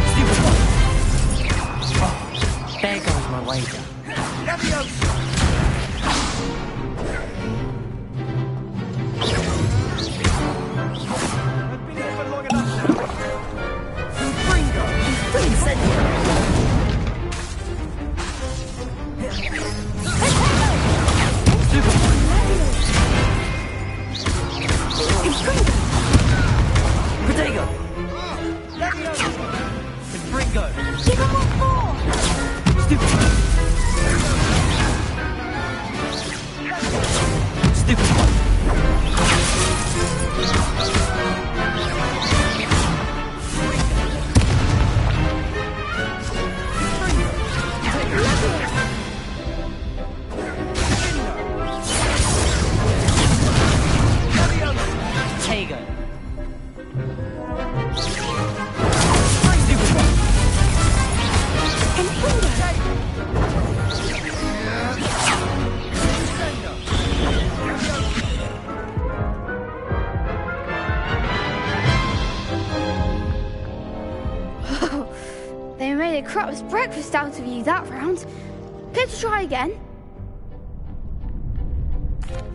Stupid one!
Oh, there goes my wager.
They made a crap's breakfast out of you that round. Care to try again?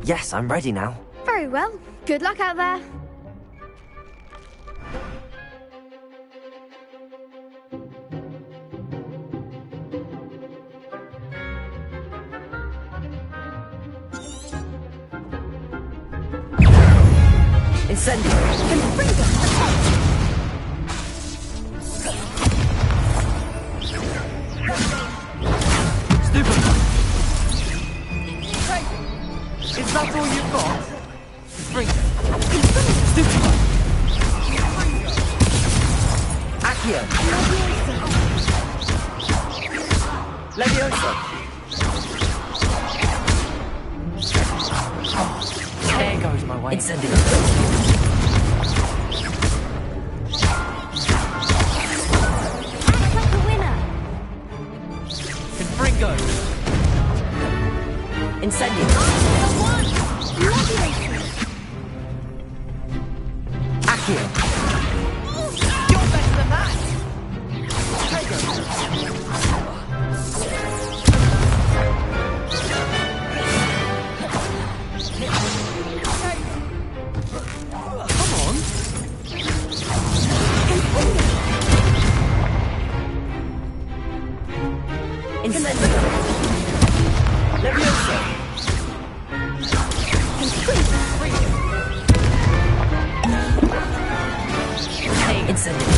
Yes, I'm ready now.
Very well. Good luck out there.
Is that all you've got? Bring it. Stupid one.
Accio. Levioso.
Confringo! Incendio! Accio! You're better than that! Come on! Incendio! Levioso! Incendio!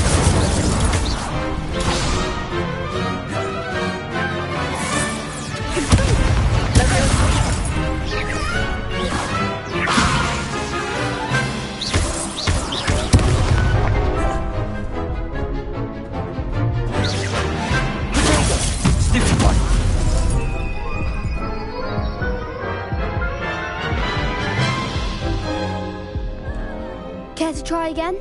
Care to try again?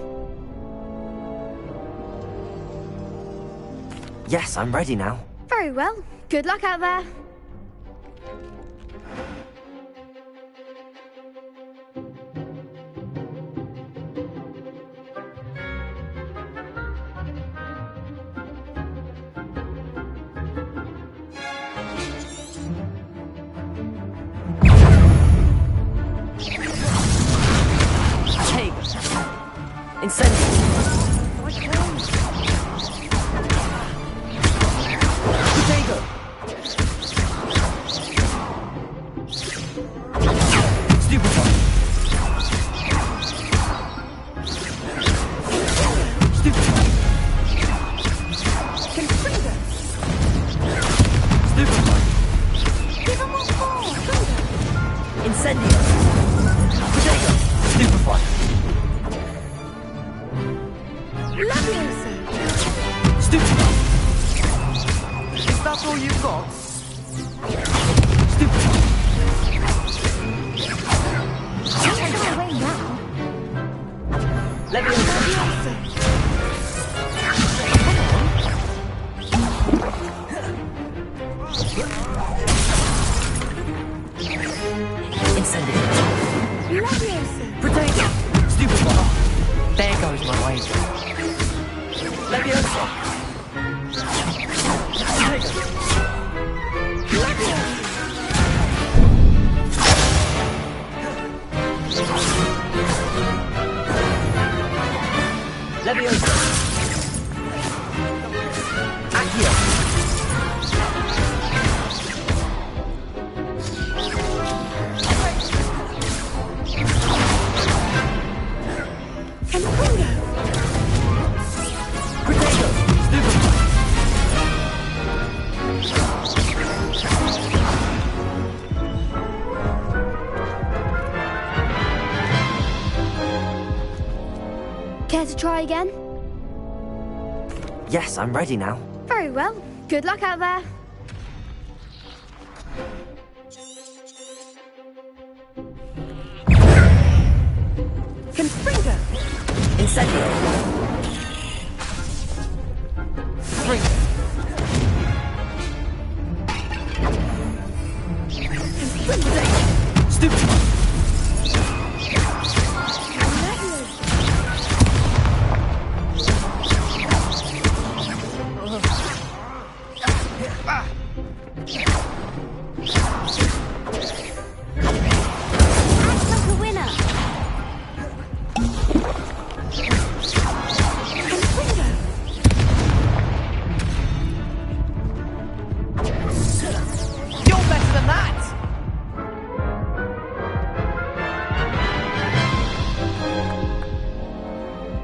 Yes, I'm ready now.
Very well. Good luck out there.
Incendio! Potato! Stupefy! Stupefy! Confringo! Stupefy! Give him a ball! Incendio! Potato! Stupefy!
Levioso!
Stupefy! Is that all you've got? Stupefy!
Take her away now.
Levioso! Incendio!
Levioso!
Potato! Stupefy! There goes my wager. Levioso! Potato! Levioso! Accio! Potato! Stupefy!
Care to try again?
Yes, I'm ready now.
Very well. Good luck out there.
Confringo!
Incendio! Confringo! Stupefy!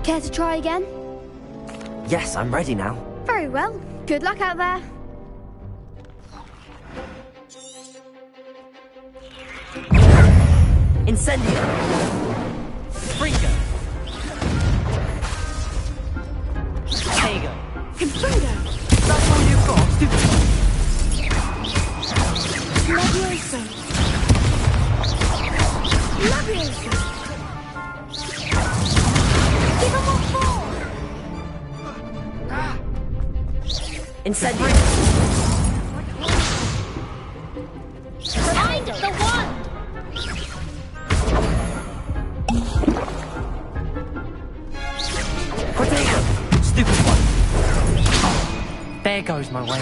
Care to try again?
Yes, I'm ready now.
Very well. Good luck out there.
Incendio! Confringo! There you go.
Confringo!
That's all you've got?
Levioso! Levioso!
Incendio!
Find the wand!
Potato! Stupid one! There goes my way.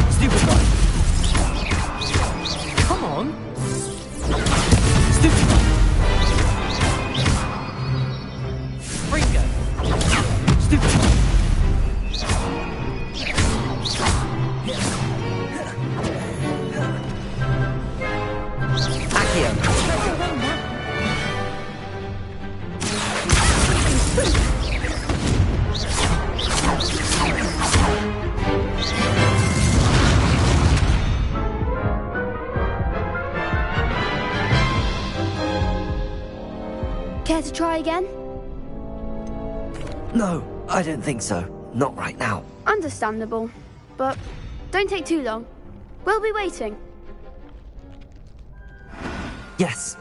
Stupid one! Come on! Stupid one! Ringo! Stupid one! Accio!
Care to try again?
No, I don't think so. Not right now.
Understandable. But don't take too long. We'll be waiting.
Yes.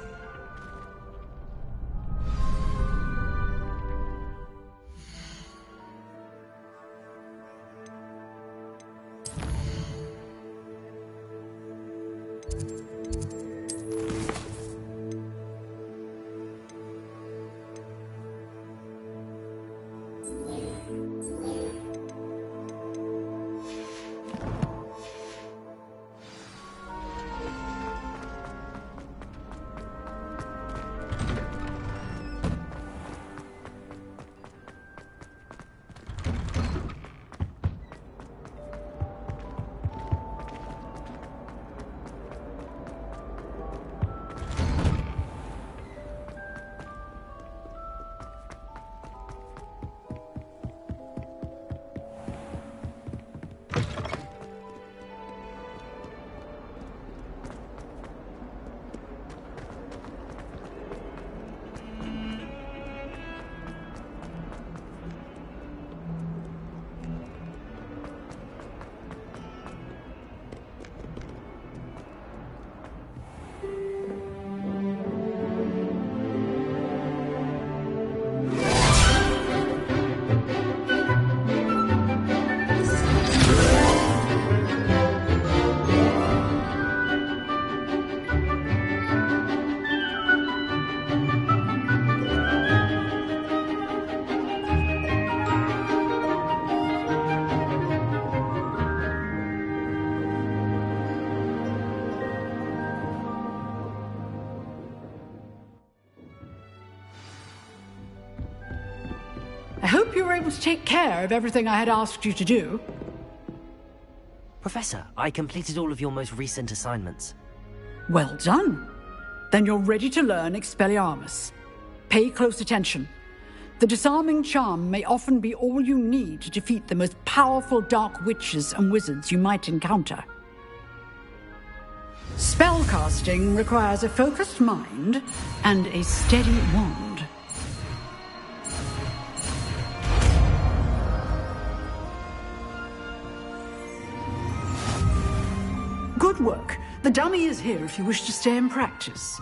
I hope you were able to take care of everything I had asked you to do.
Professor, I completed all of your most recent assignments.
Well done. Then you're ready to learn Expelliarmus. Pay close attention. The disarming charm may often be all you need to defeat the most powerful dark witches and wizards you might encounter. Spellcasting requires a focused mind and a steady wand. Good work. The dummy is here if you wish to stay and practice.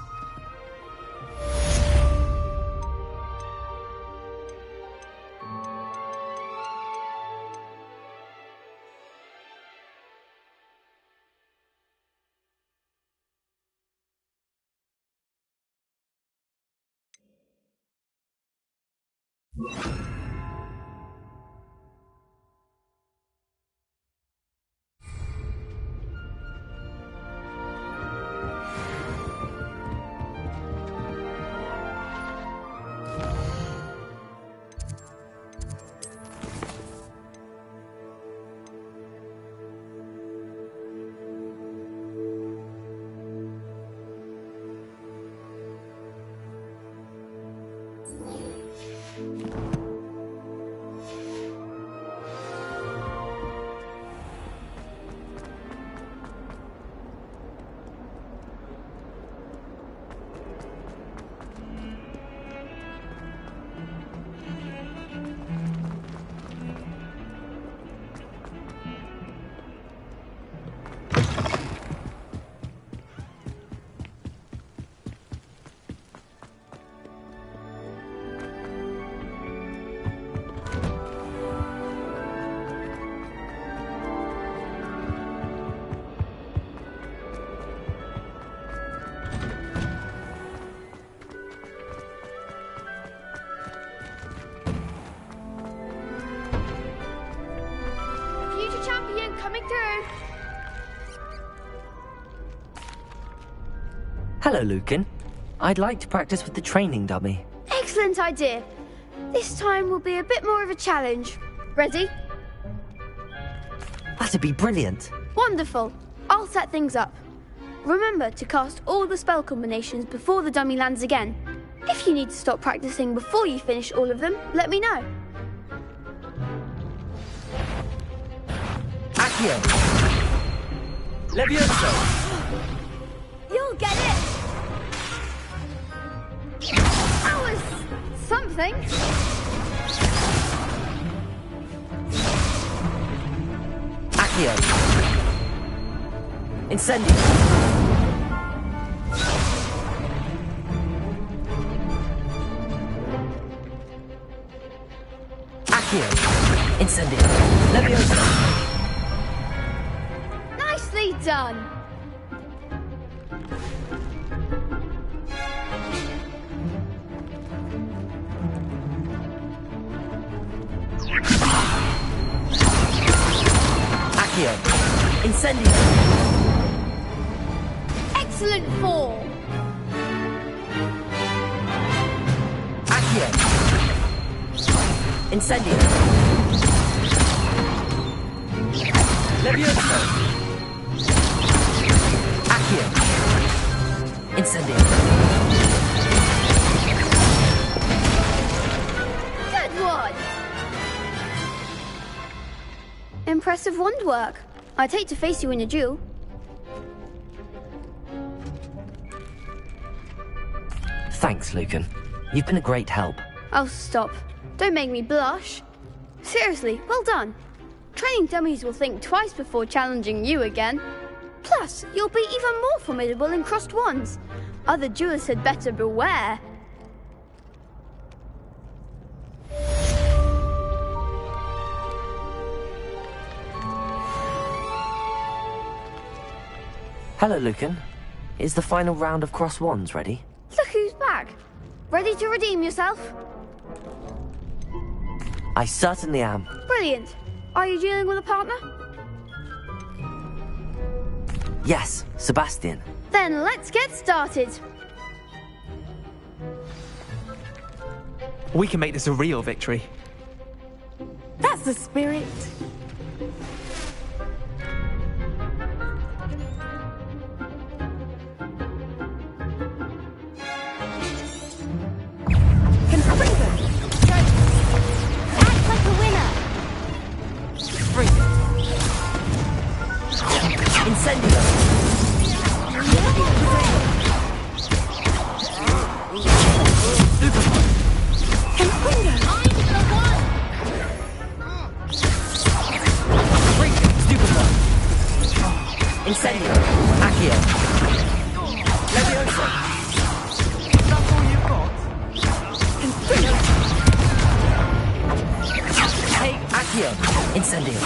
Hello, Lucan. I'd like to practice with the training dummy.
Excellent idea. This time will be a bit more of a challenge. Ready?
That'd be brilliant.
Wonderful. I'll set things up. Remember to cast all the spell combinations before the dummy lands again. If you need to stop practicing before you finish all of them, let me know.
Accio! Levioso!
You'll get it! That was something.
Accio! Incendio! Accio! Incendio! Levioso!
Nicely done!
Accio! Incendio!
Excellent form!
Accio! Incendio! Levioso! Accio! Incendio!
Good one! Impressive wand work. I'd hate to face you in a duel.
Thanks, Lucan. You've been a great help.
Oh, stop. Don't make me blush. Seriously, well done. Training dummies will think twice before challenging you again. Plus, you'll be even more formidable in crossed wands. Other duelists had better beware.
Hello, Lucan. Is the final round of cross wands ready?
Look who's back. Ready to redeem yourself?
I certainly am.
Brilliant. Are you dealing with a partner?
Yes, Sebastian.
Then let's get started.
We can make this a real victory.
That's the spirit.
Incendio! Incendio! Accio! Levioso!
That's all you've got?
Take Accio! Incendio!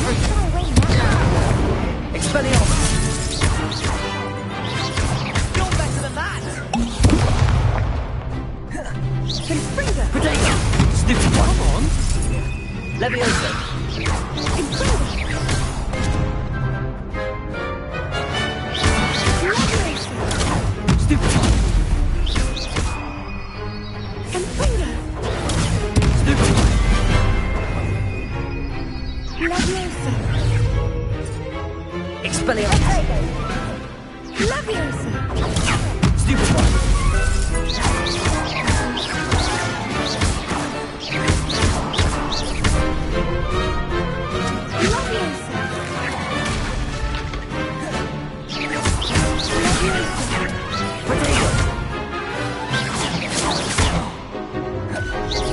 Expelliarmus!
You're better than that!
Potato! Stupid one! Come on! Levioso! Stupid one! Stupid one! Expelliarmus!
Leviosa!
Stupid one! Potato!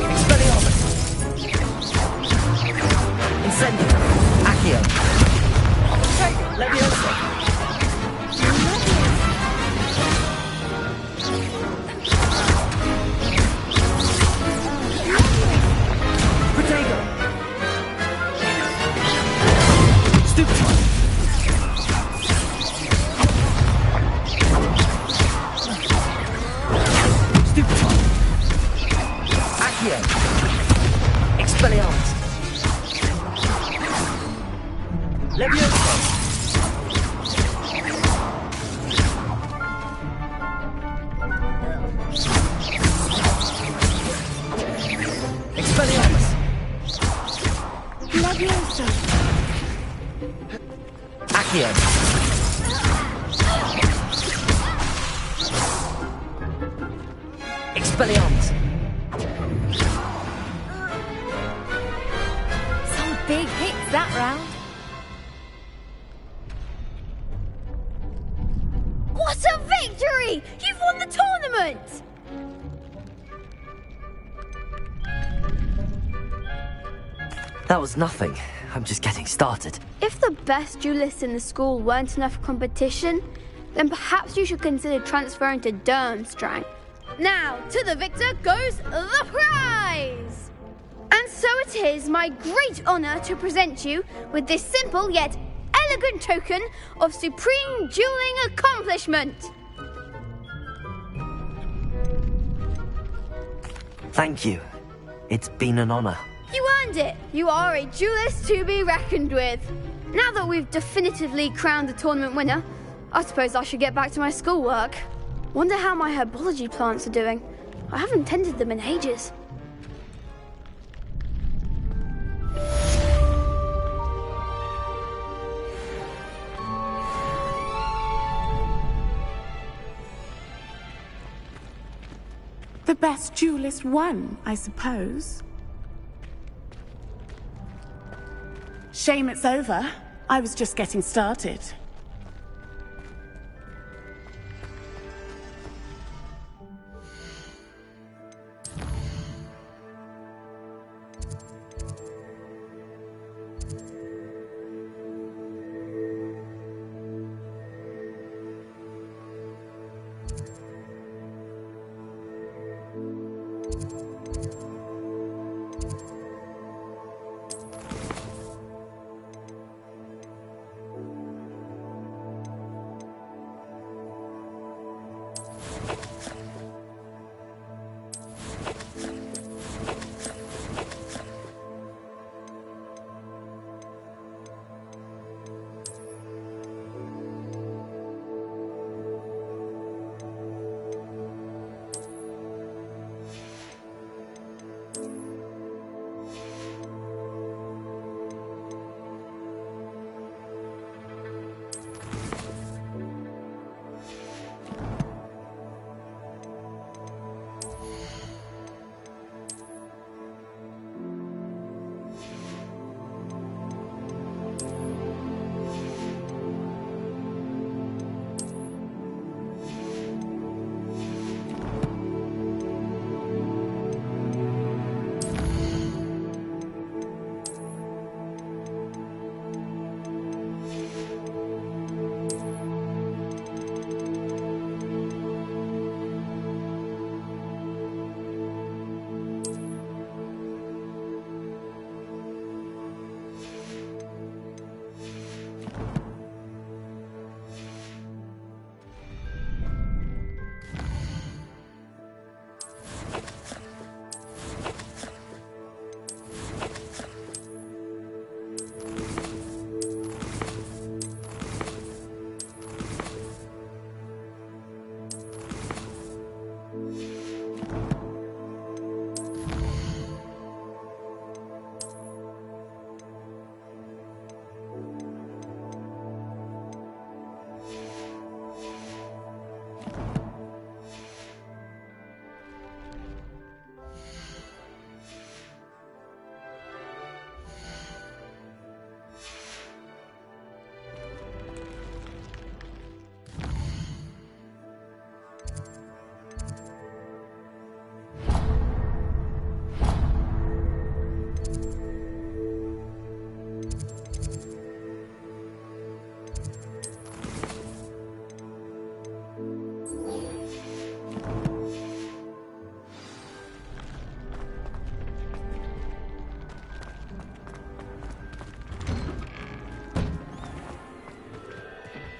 Expelliarmus! Incendio! Accio! Leviosa! Potato! Stupid one! Stupid one! Accio! Expelliarmus! Leviosa!
Levioso!
Accio! Expelliarmus!
Some big hits that round.
What a victory! You've won the tournament!
That was nothing. I'm just getting started.
If the best duelists in the school weren't enough competition, then perhaps you should consider transferring to Durmstrang. Now, to the victor goes the prize! And so it is my great honour to present you with this simple yet elegant token of supreme dueling accomplishment.
Thank you. It's been an honour.
You earned it. You are a duelist to be reckoned with. Now that we've definitively crowned the tournament winner, I suppose I should get back to my schoolwork. Wonder how my herbology plants are doing. I haven't tended them in ages.
The best duelist won, I suppose. Shame it's over. I was just getting started.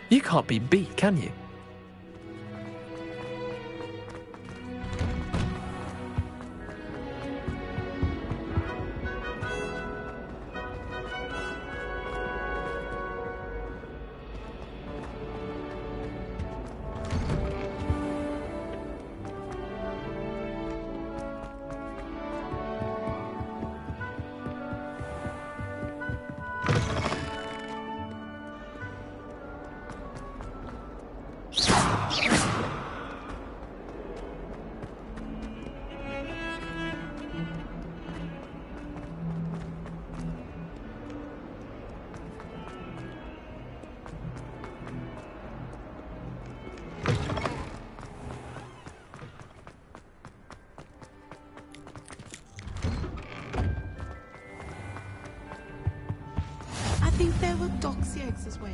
You can't be beat, can you?
as well.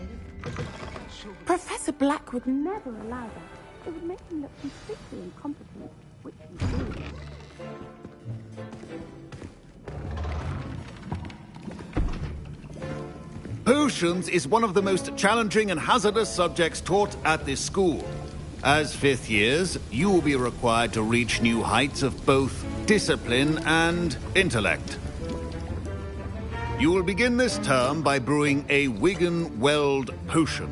Professor Black would never allow that. It would make him look completely incompetent, which he did.
Potions is one of the most challenging and hazardous subjects taught at this school. As fifth years, you will be required to reach new heights of both discipline and intellect. You will begin this term by brewing a Wigan-Weld potion.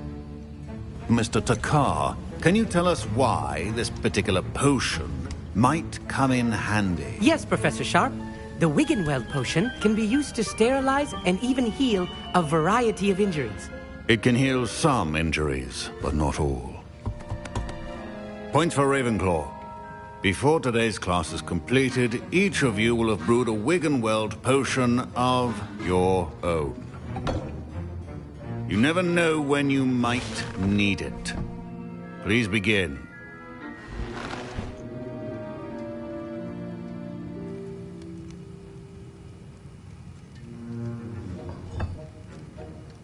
Mr. Takar, can you tell us why this particular potion might come in handy?
Yes, Professor Sharp. The Wigan-Weld potion can be used to sterilize and even heal a variety of injuries.
It can heal some injuries, but not all. Points for Ravenclaw. Before today's class is completed, each of you will have brewed a Wigan-Weld potion of your own. You never know when you might need it. Please begin.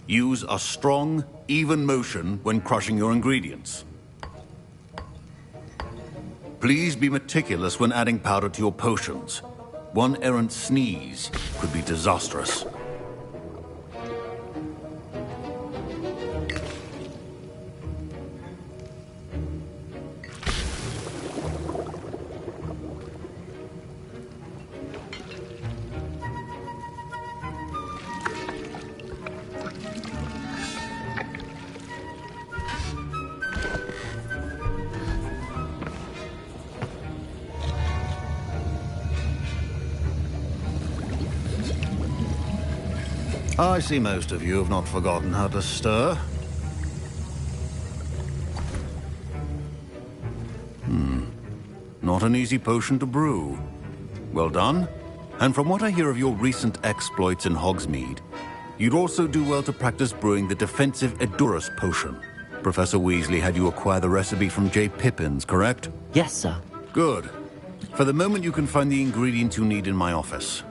Use a strong, even motion when crushing your ingredients. Please be meticulous when adding powder to your potions. One errant sneeze could be disastrous. I see most of you have not forgotten how to stir. Not an easy potion to brew. Well done. And from what I hear of your recent exploits in Hogsmeade, you'd also do well to practice brewing the defensive Edurus potion. Professor Weasley had you acquire the recipe from J. Pippins, correct?
Yes, sir.
Good. For the moment, you can find the ingredients you need in my office.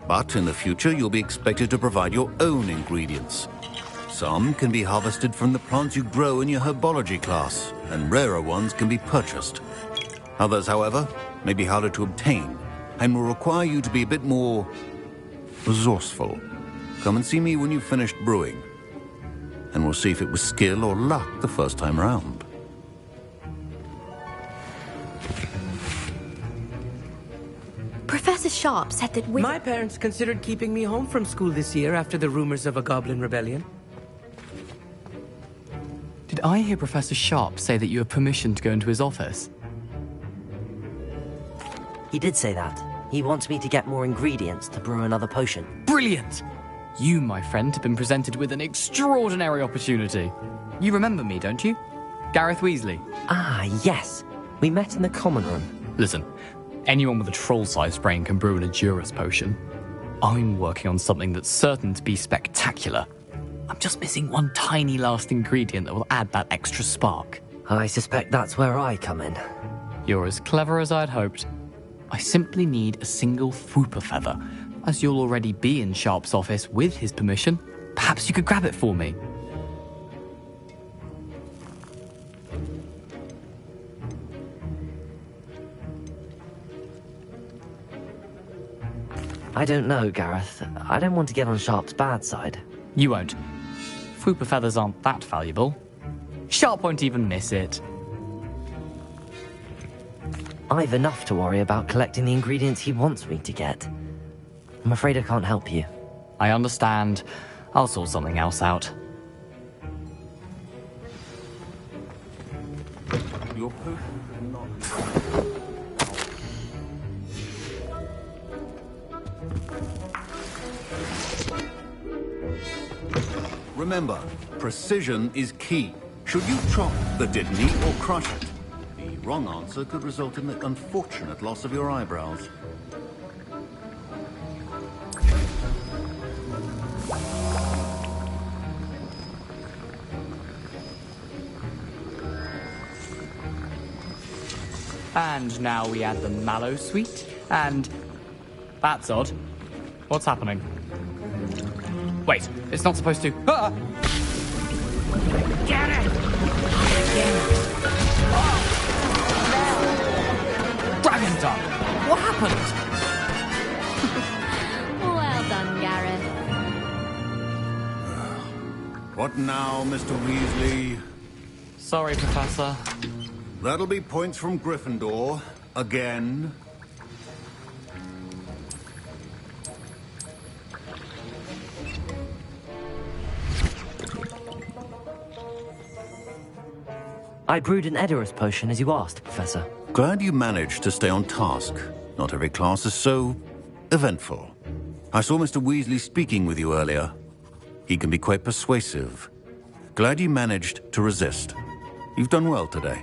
But in the future, you'll be expected to provide your own ingredients. Some can be harvested from the plants you grow in your herbology class, and rarer ones can be purchased. Others, however, may be harder to obtain, and will require you to be a bit more resourceful. Come and see me when you've finished brewing, and we'll see if it was skill or luck the first time round.
Professor Sharp said that
My parents considered keeping me home from school this year after the rumors of a goblin rebellion.
Did I hear Professor Sharp say that you have permission to go into his office?
He did say that. He wants me to get more ingredients to brew another potion.
Brilliant! You, my friend, have been presented with an extraordinary opportunity. You remember me, don't you? Gareth Weasley.
Ah, yes. We met in the common room.
Listen, anyone with a troll-sized brain can brew an Edurus potion. I'm working on something that's certain to be spectacular. I'm just missing one tiny last ingredient that will add that extra spark.
I suspect that's where I come in.
You're as clever as I'd hoped. I simply need a single Fwooper feather. As you'll already be in Sharp's office with his permission, perhaps you could grab it for me.
I don't know, Gareth. I don't want to get on Sharp's bad side.
You won't. Fwooper feathers aren't that valuable. Sharp won't even miss it.
I've enough to worry about collecting the ingredients he wants me to get. I'm afraid I can't help you.
I understand. I'll sort something else out.
Your potion not... Remember, precision is key. Should you chop the Dittany or crush it? The wrong answer could result in the unfortunate loss of your eyebrows.
And now we add the mallow sweet, and... That's odd. What's happening? Wait, it's not supposed to... Ah!
Gareth!
Dragon Duck! What happened?
Well done, Gareth.
What now, Mr. Weasley?
Sorry, Professor.
That'll be points from Gryffindor. Again.
I brewed an Edorus potion as you asked, Professor.
Glad you managed to stay on task. Not every class is so eventful. I saw Mr. Weasley speaking with you earlier. He can be quite persuasive. Glad you managed to resist. You've done well today.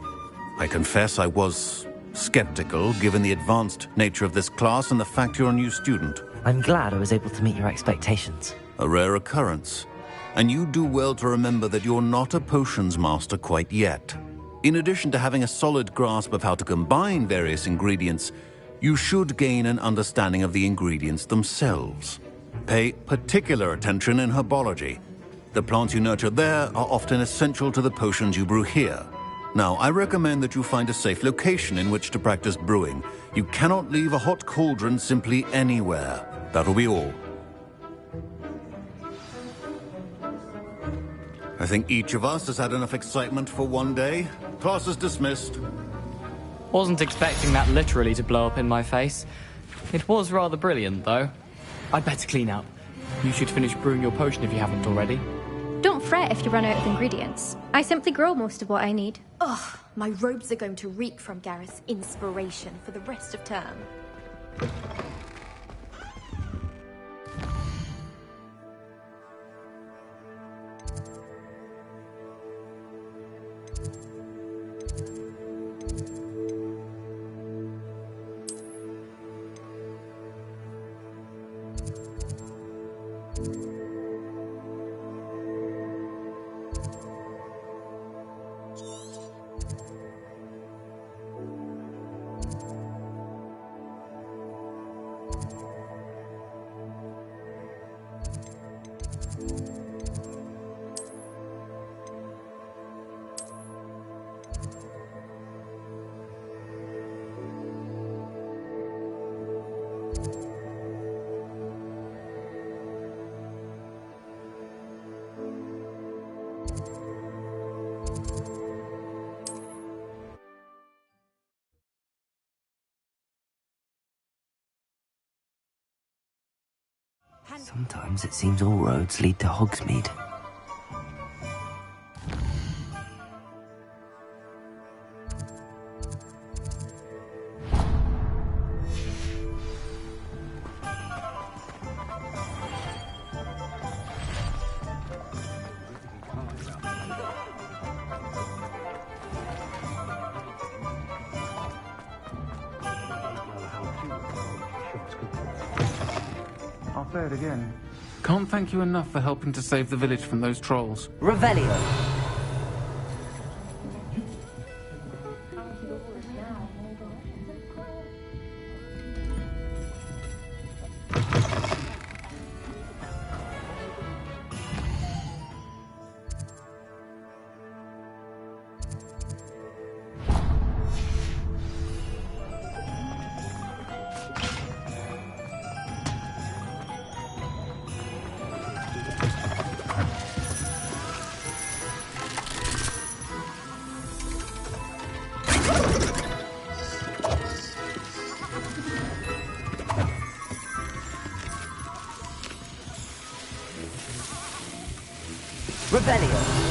I confess I was skeptical, given the advanced nature of this class and the fact you're a new student.
I'm glad I was able to meet your expectations.
A rare occurrence. And you do well to remember that you're not a potions master quite yet. In addition to having a solid grasp of how to combine various ingredients, you should gain an understanding of the ingredients themselves. Pay particular attention in herbology. The plants you nurture there are often essential to the potions you brew here. Now, I recommend that you find a safe location in which to practice brewing. You cannot leave a hot cauldron simply anywhere. That'll be all. I think each of us has had enough excitement for one day. Class is dismissed.
Wasn't expecting that literally to blow up in my face. It was rather brilliant, though. I'd better clean up. You should finish brewing your potion if you haven't already.
Don't fret if you run out of ingredients. I simply grow most of what I need.
Ugh, my robes are going to reek from Gareth's inspiration for the rest of term.
Sometimes it seems all roads lead to Hogsmeade.
I'll say it again. Can't thank you enough for helping to save the village from those trolls.
Revelio! Revelio!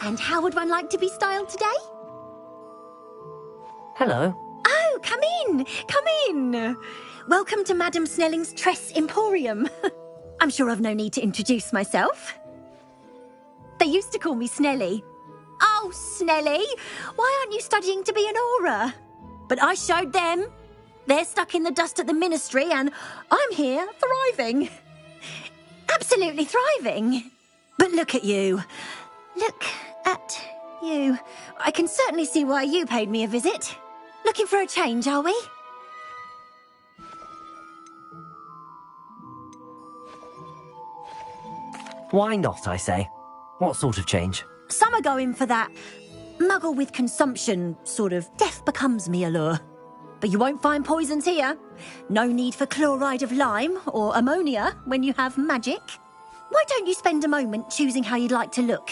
And how would one like to be styled today?
Hello.
Oh, come in! Come in! Welcome to Madame Snelling's Tress Emporium. I'm sure I've no need to introduce myself. They used to call me Snelly. Oh, Snelly, why aren't you studying to be an aura? But I showed them. They're stuck in the dust at the ministry, and I'm here thriving. Absolutely thriving. But look at you. Look at you. I can certainly see why you paid me a visit. Looking for a change, are we?
Why not, I say? What sort of change?
Some are going for that muggle with consumption, sort of death becomes me allure. But you won't find poisons here. No need for chloride of lime or ammonia when you have magic. Why don't you spend a moment choosing how you'd like to look?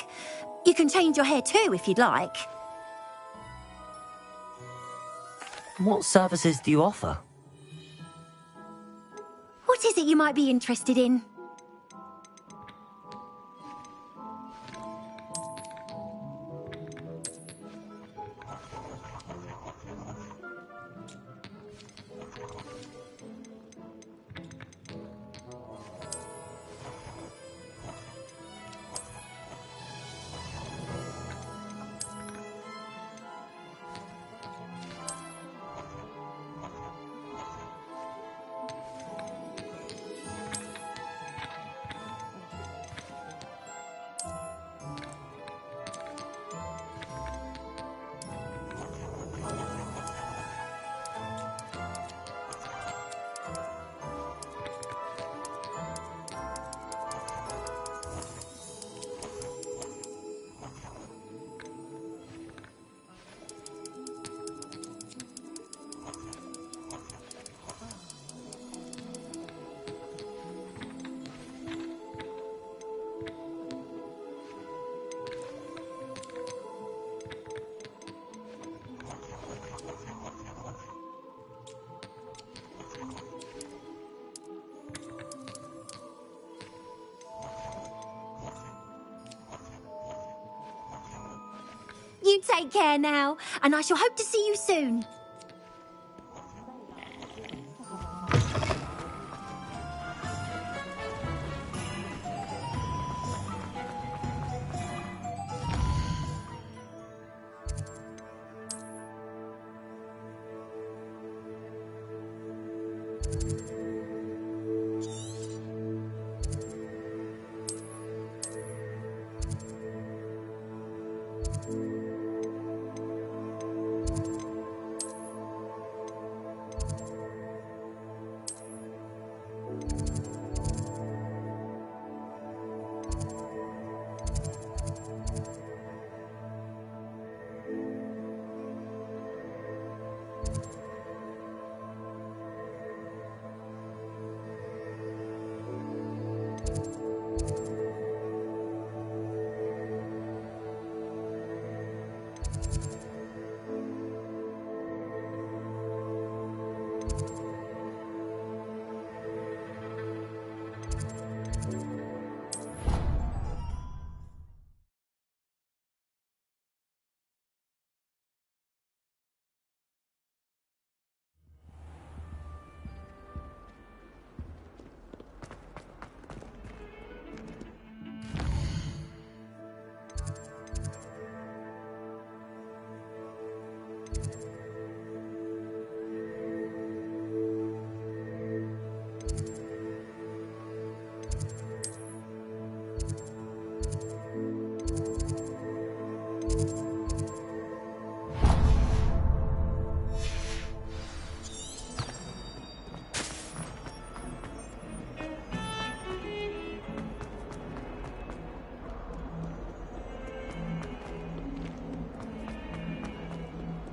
You can change your hair too if you'd like.
What services do you offer?
What is it you might be interested in? You take care now, and I shall hope to see you soon.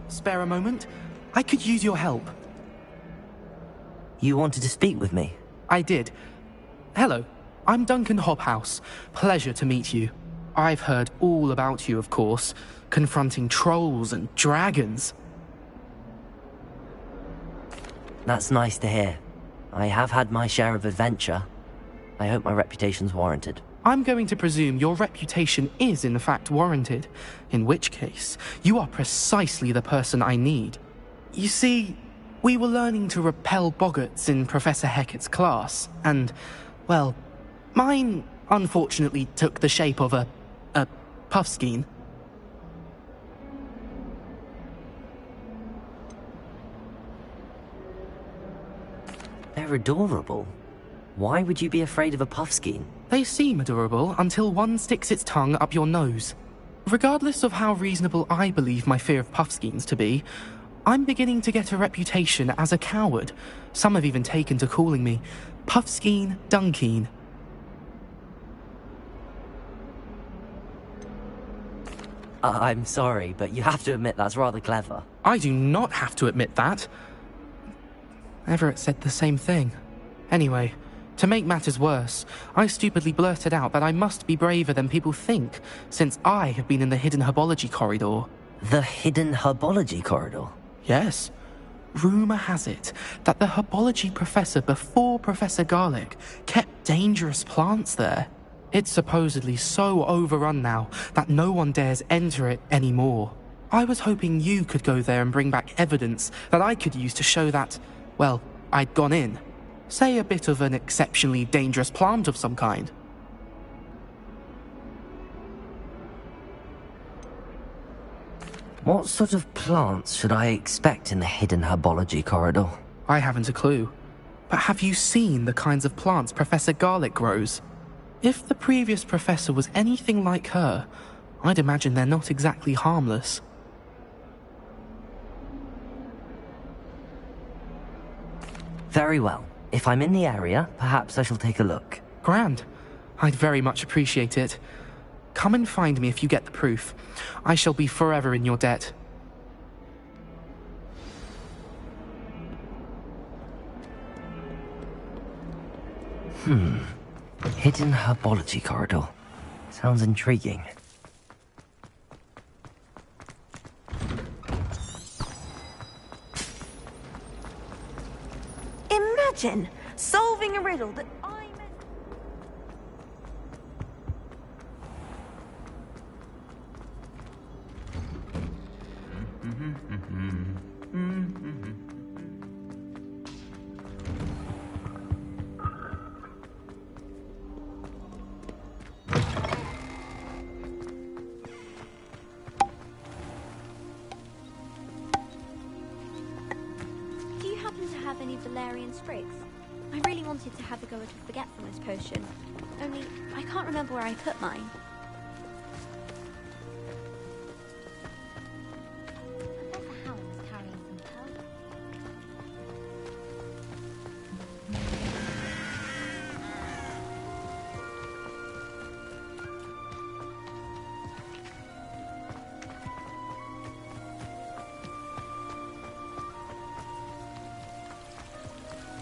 Spare a moment? I could use your help.
You wanted to speak with me?
I did. Hello, I'm Duncan Hobhouse. Pleasure to meet you. I've heard all about you, of course, confronting trolls and dragons.
That's nice to hear. I have had my share of adventure. I hope my reputation's warranted.
I'm going to presume your reputation is in fact warranted, in which case, you are precisely the person I need. You see, we were learning to repel boggarts in Professor Hecat's class, and, well, mine unfortunately took the shape of a puffskein.
They're adorable. Why would you be afraid of a puffskein?
They seem adorable until one sticks its tongue up your nose. Regardless of how reasonable I believe my fear of puffskeins to be, I'm beginning to get a reputation as a coward. Some have even taken to calling me Puffskein Dunkeen.
I'm sorry, but you have to admit that's rather clever.
I do not have to admit that. Everett said the same thing. Anyway, to make matters worse, I stupidly blurted out that I must be braver than people think, since I have been in the hidden herbology corridor.
The hidden herbology corridor?
Yes. Rumour has it that the herbology professor before Professor Garlic kept dangerous plants there. It's supposedly so overrun now that no one dares enter it anymore. I was hoping you could go there and bring back evidence that I could use to show that, well, I'd gone in. Say a bit of an exceptionally dangerous plant of some kind.
What sort of plants should I expect in the hidden herbology corridor?
I haven't a clue. But have you seen the kinds of plants Professor Garlic grows? If the previous professor was anything like her, I'd imagine they're not exactly harmless.
Very well. If I'm in the area, perhaps I shall take a look.
Grand. I'd very much appreciate it. Come and find me if you get the proof. I shall be forever in your debt.
Hidden herbology corridor. Sounds intriguing.
Imagine solving a riddle that I meant.
Do you happen to have any valerian sprigs? I really wanted to have a go at a forgetfulness potion. Only, I can't remember where I put mine. Professor Hallam is carrying some pearls.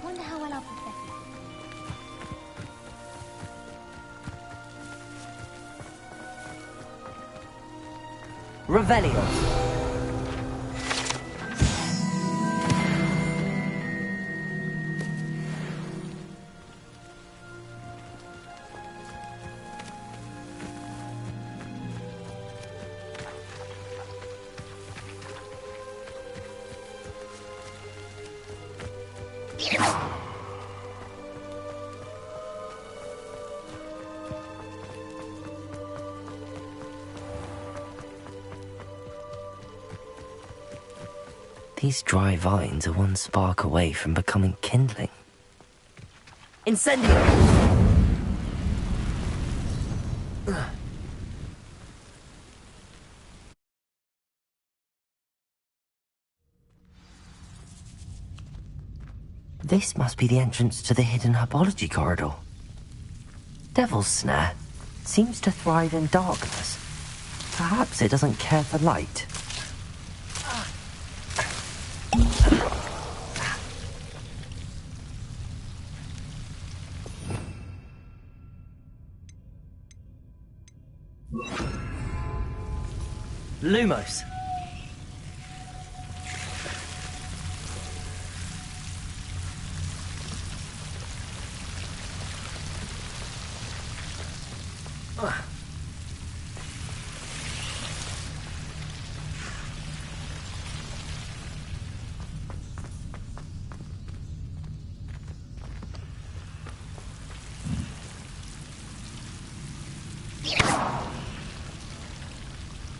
Wonder how well our professor.
Revelio. These dry vines are one spark away from becoming kindling. Incendio! This must be the entrance to the hidden herbology corridor. Devil's Snare seems to thrive in darkness. Perhaps it doesn't care for light. Lumos.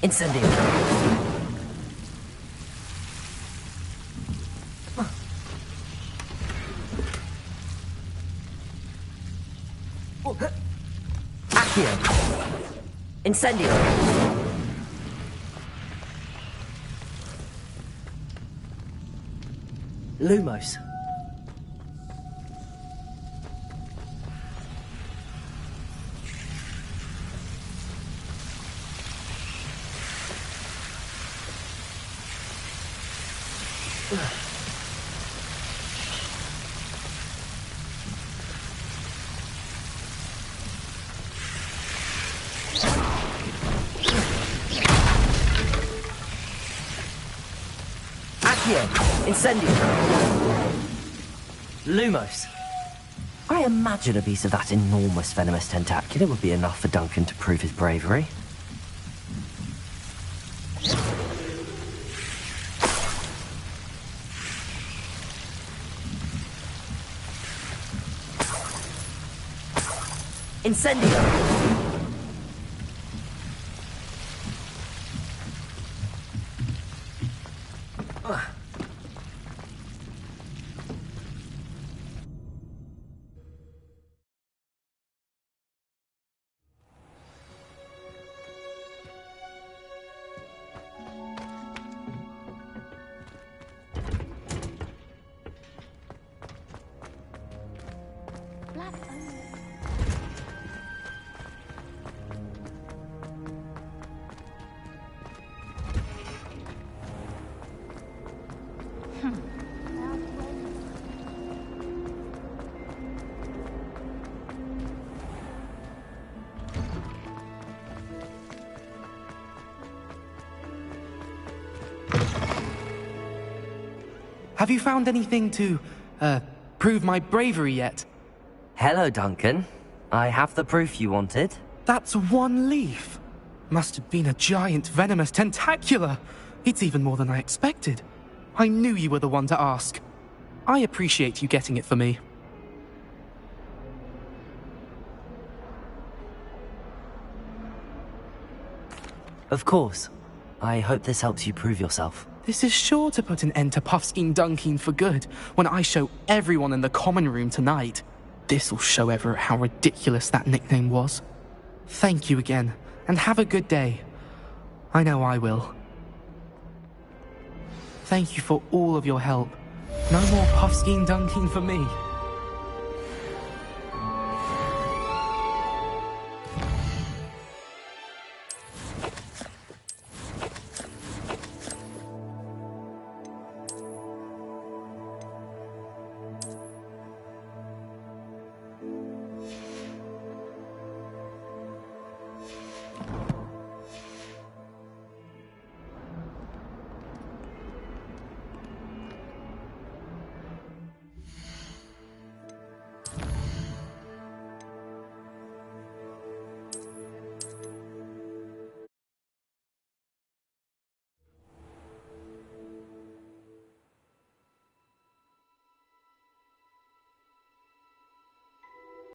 Incendio. Accio. Incendio. Lumos. Accio. Incendio. Lumos. I imagine a piece of that enormous venomous tentacular would be enough for Duncan to prove his bravery. Incendio!
Have you found anything to, prove my bravery yet?
Hello, Duncan. I have the proof you wanted.
That's one leaf. Must have been a giant venomous tentacula. It's even more than I expected. I knew you were the one to ask. I appreciate you getting it for me.
Of course. I hope this helps you prove yourself.
This is sure to put an end to Puffskein Dunkeen for good when I show everyone in the common room tonight. This'll show Everett how ridiculous that nickname was. Thank you again, and have a good day. I know I will. Thank you for all of your help. No more Puffskein Dunkeen for me.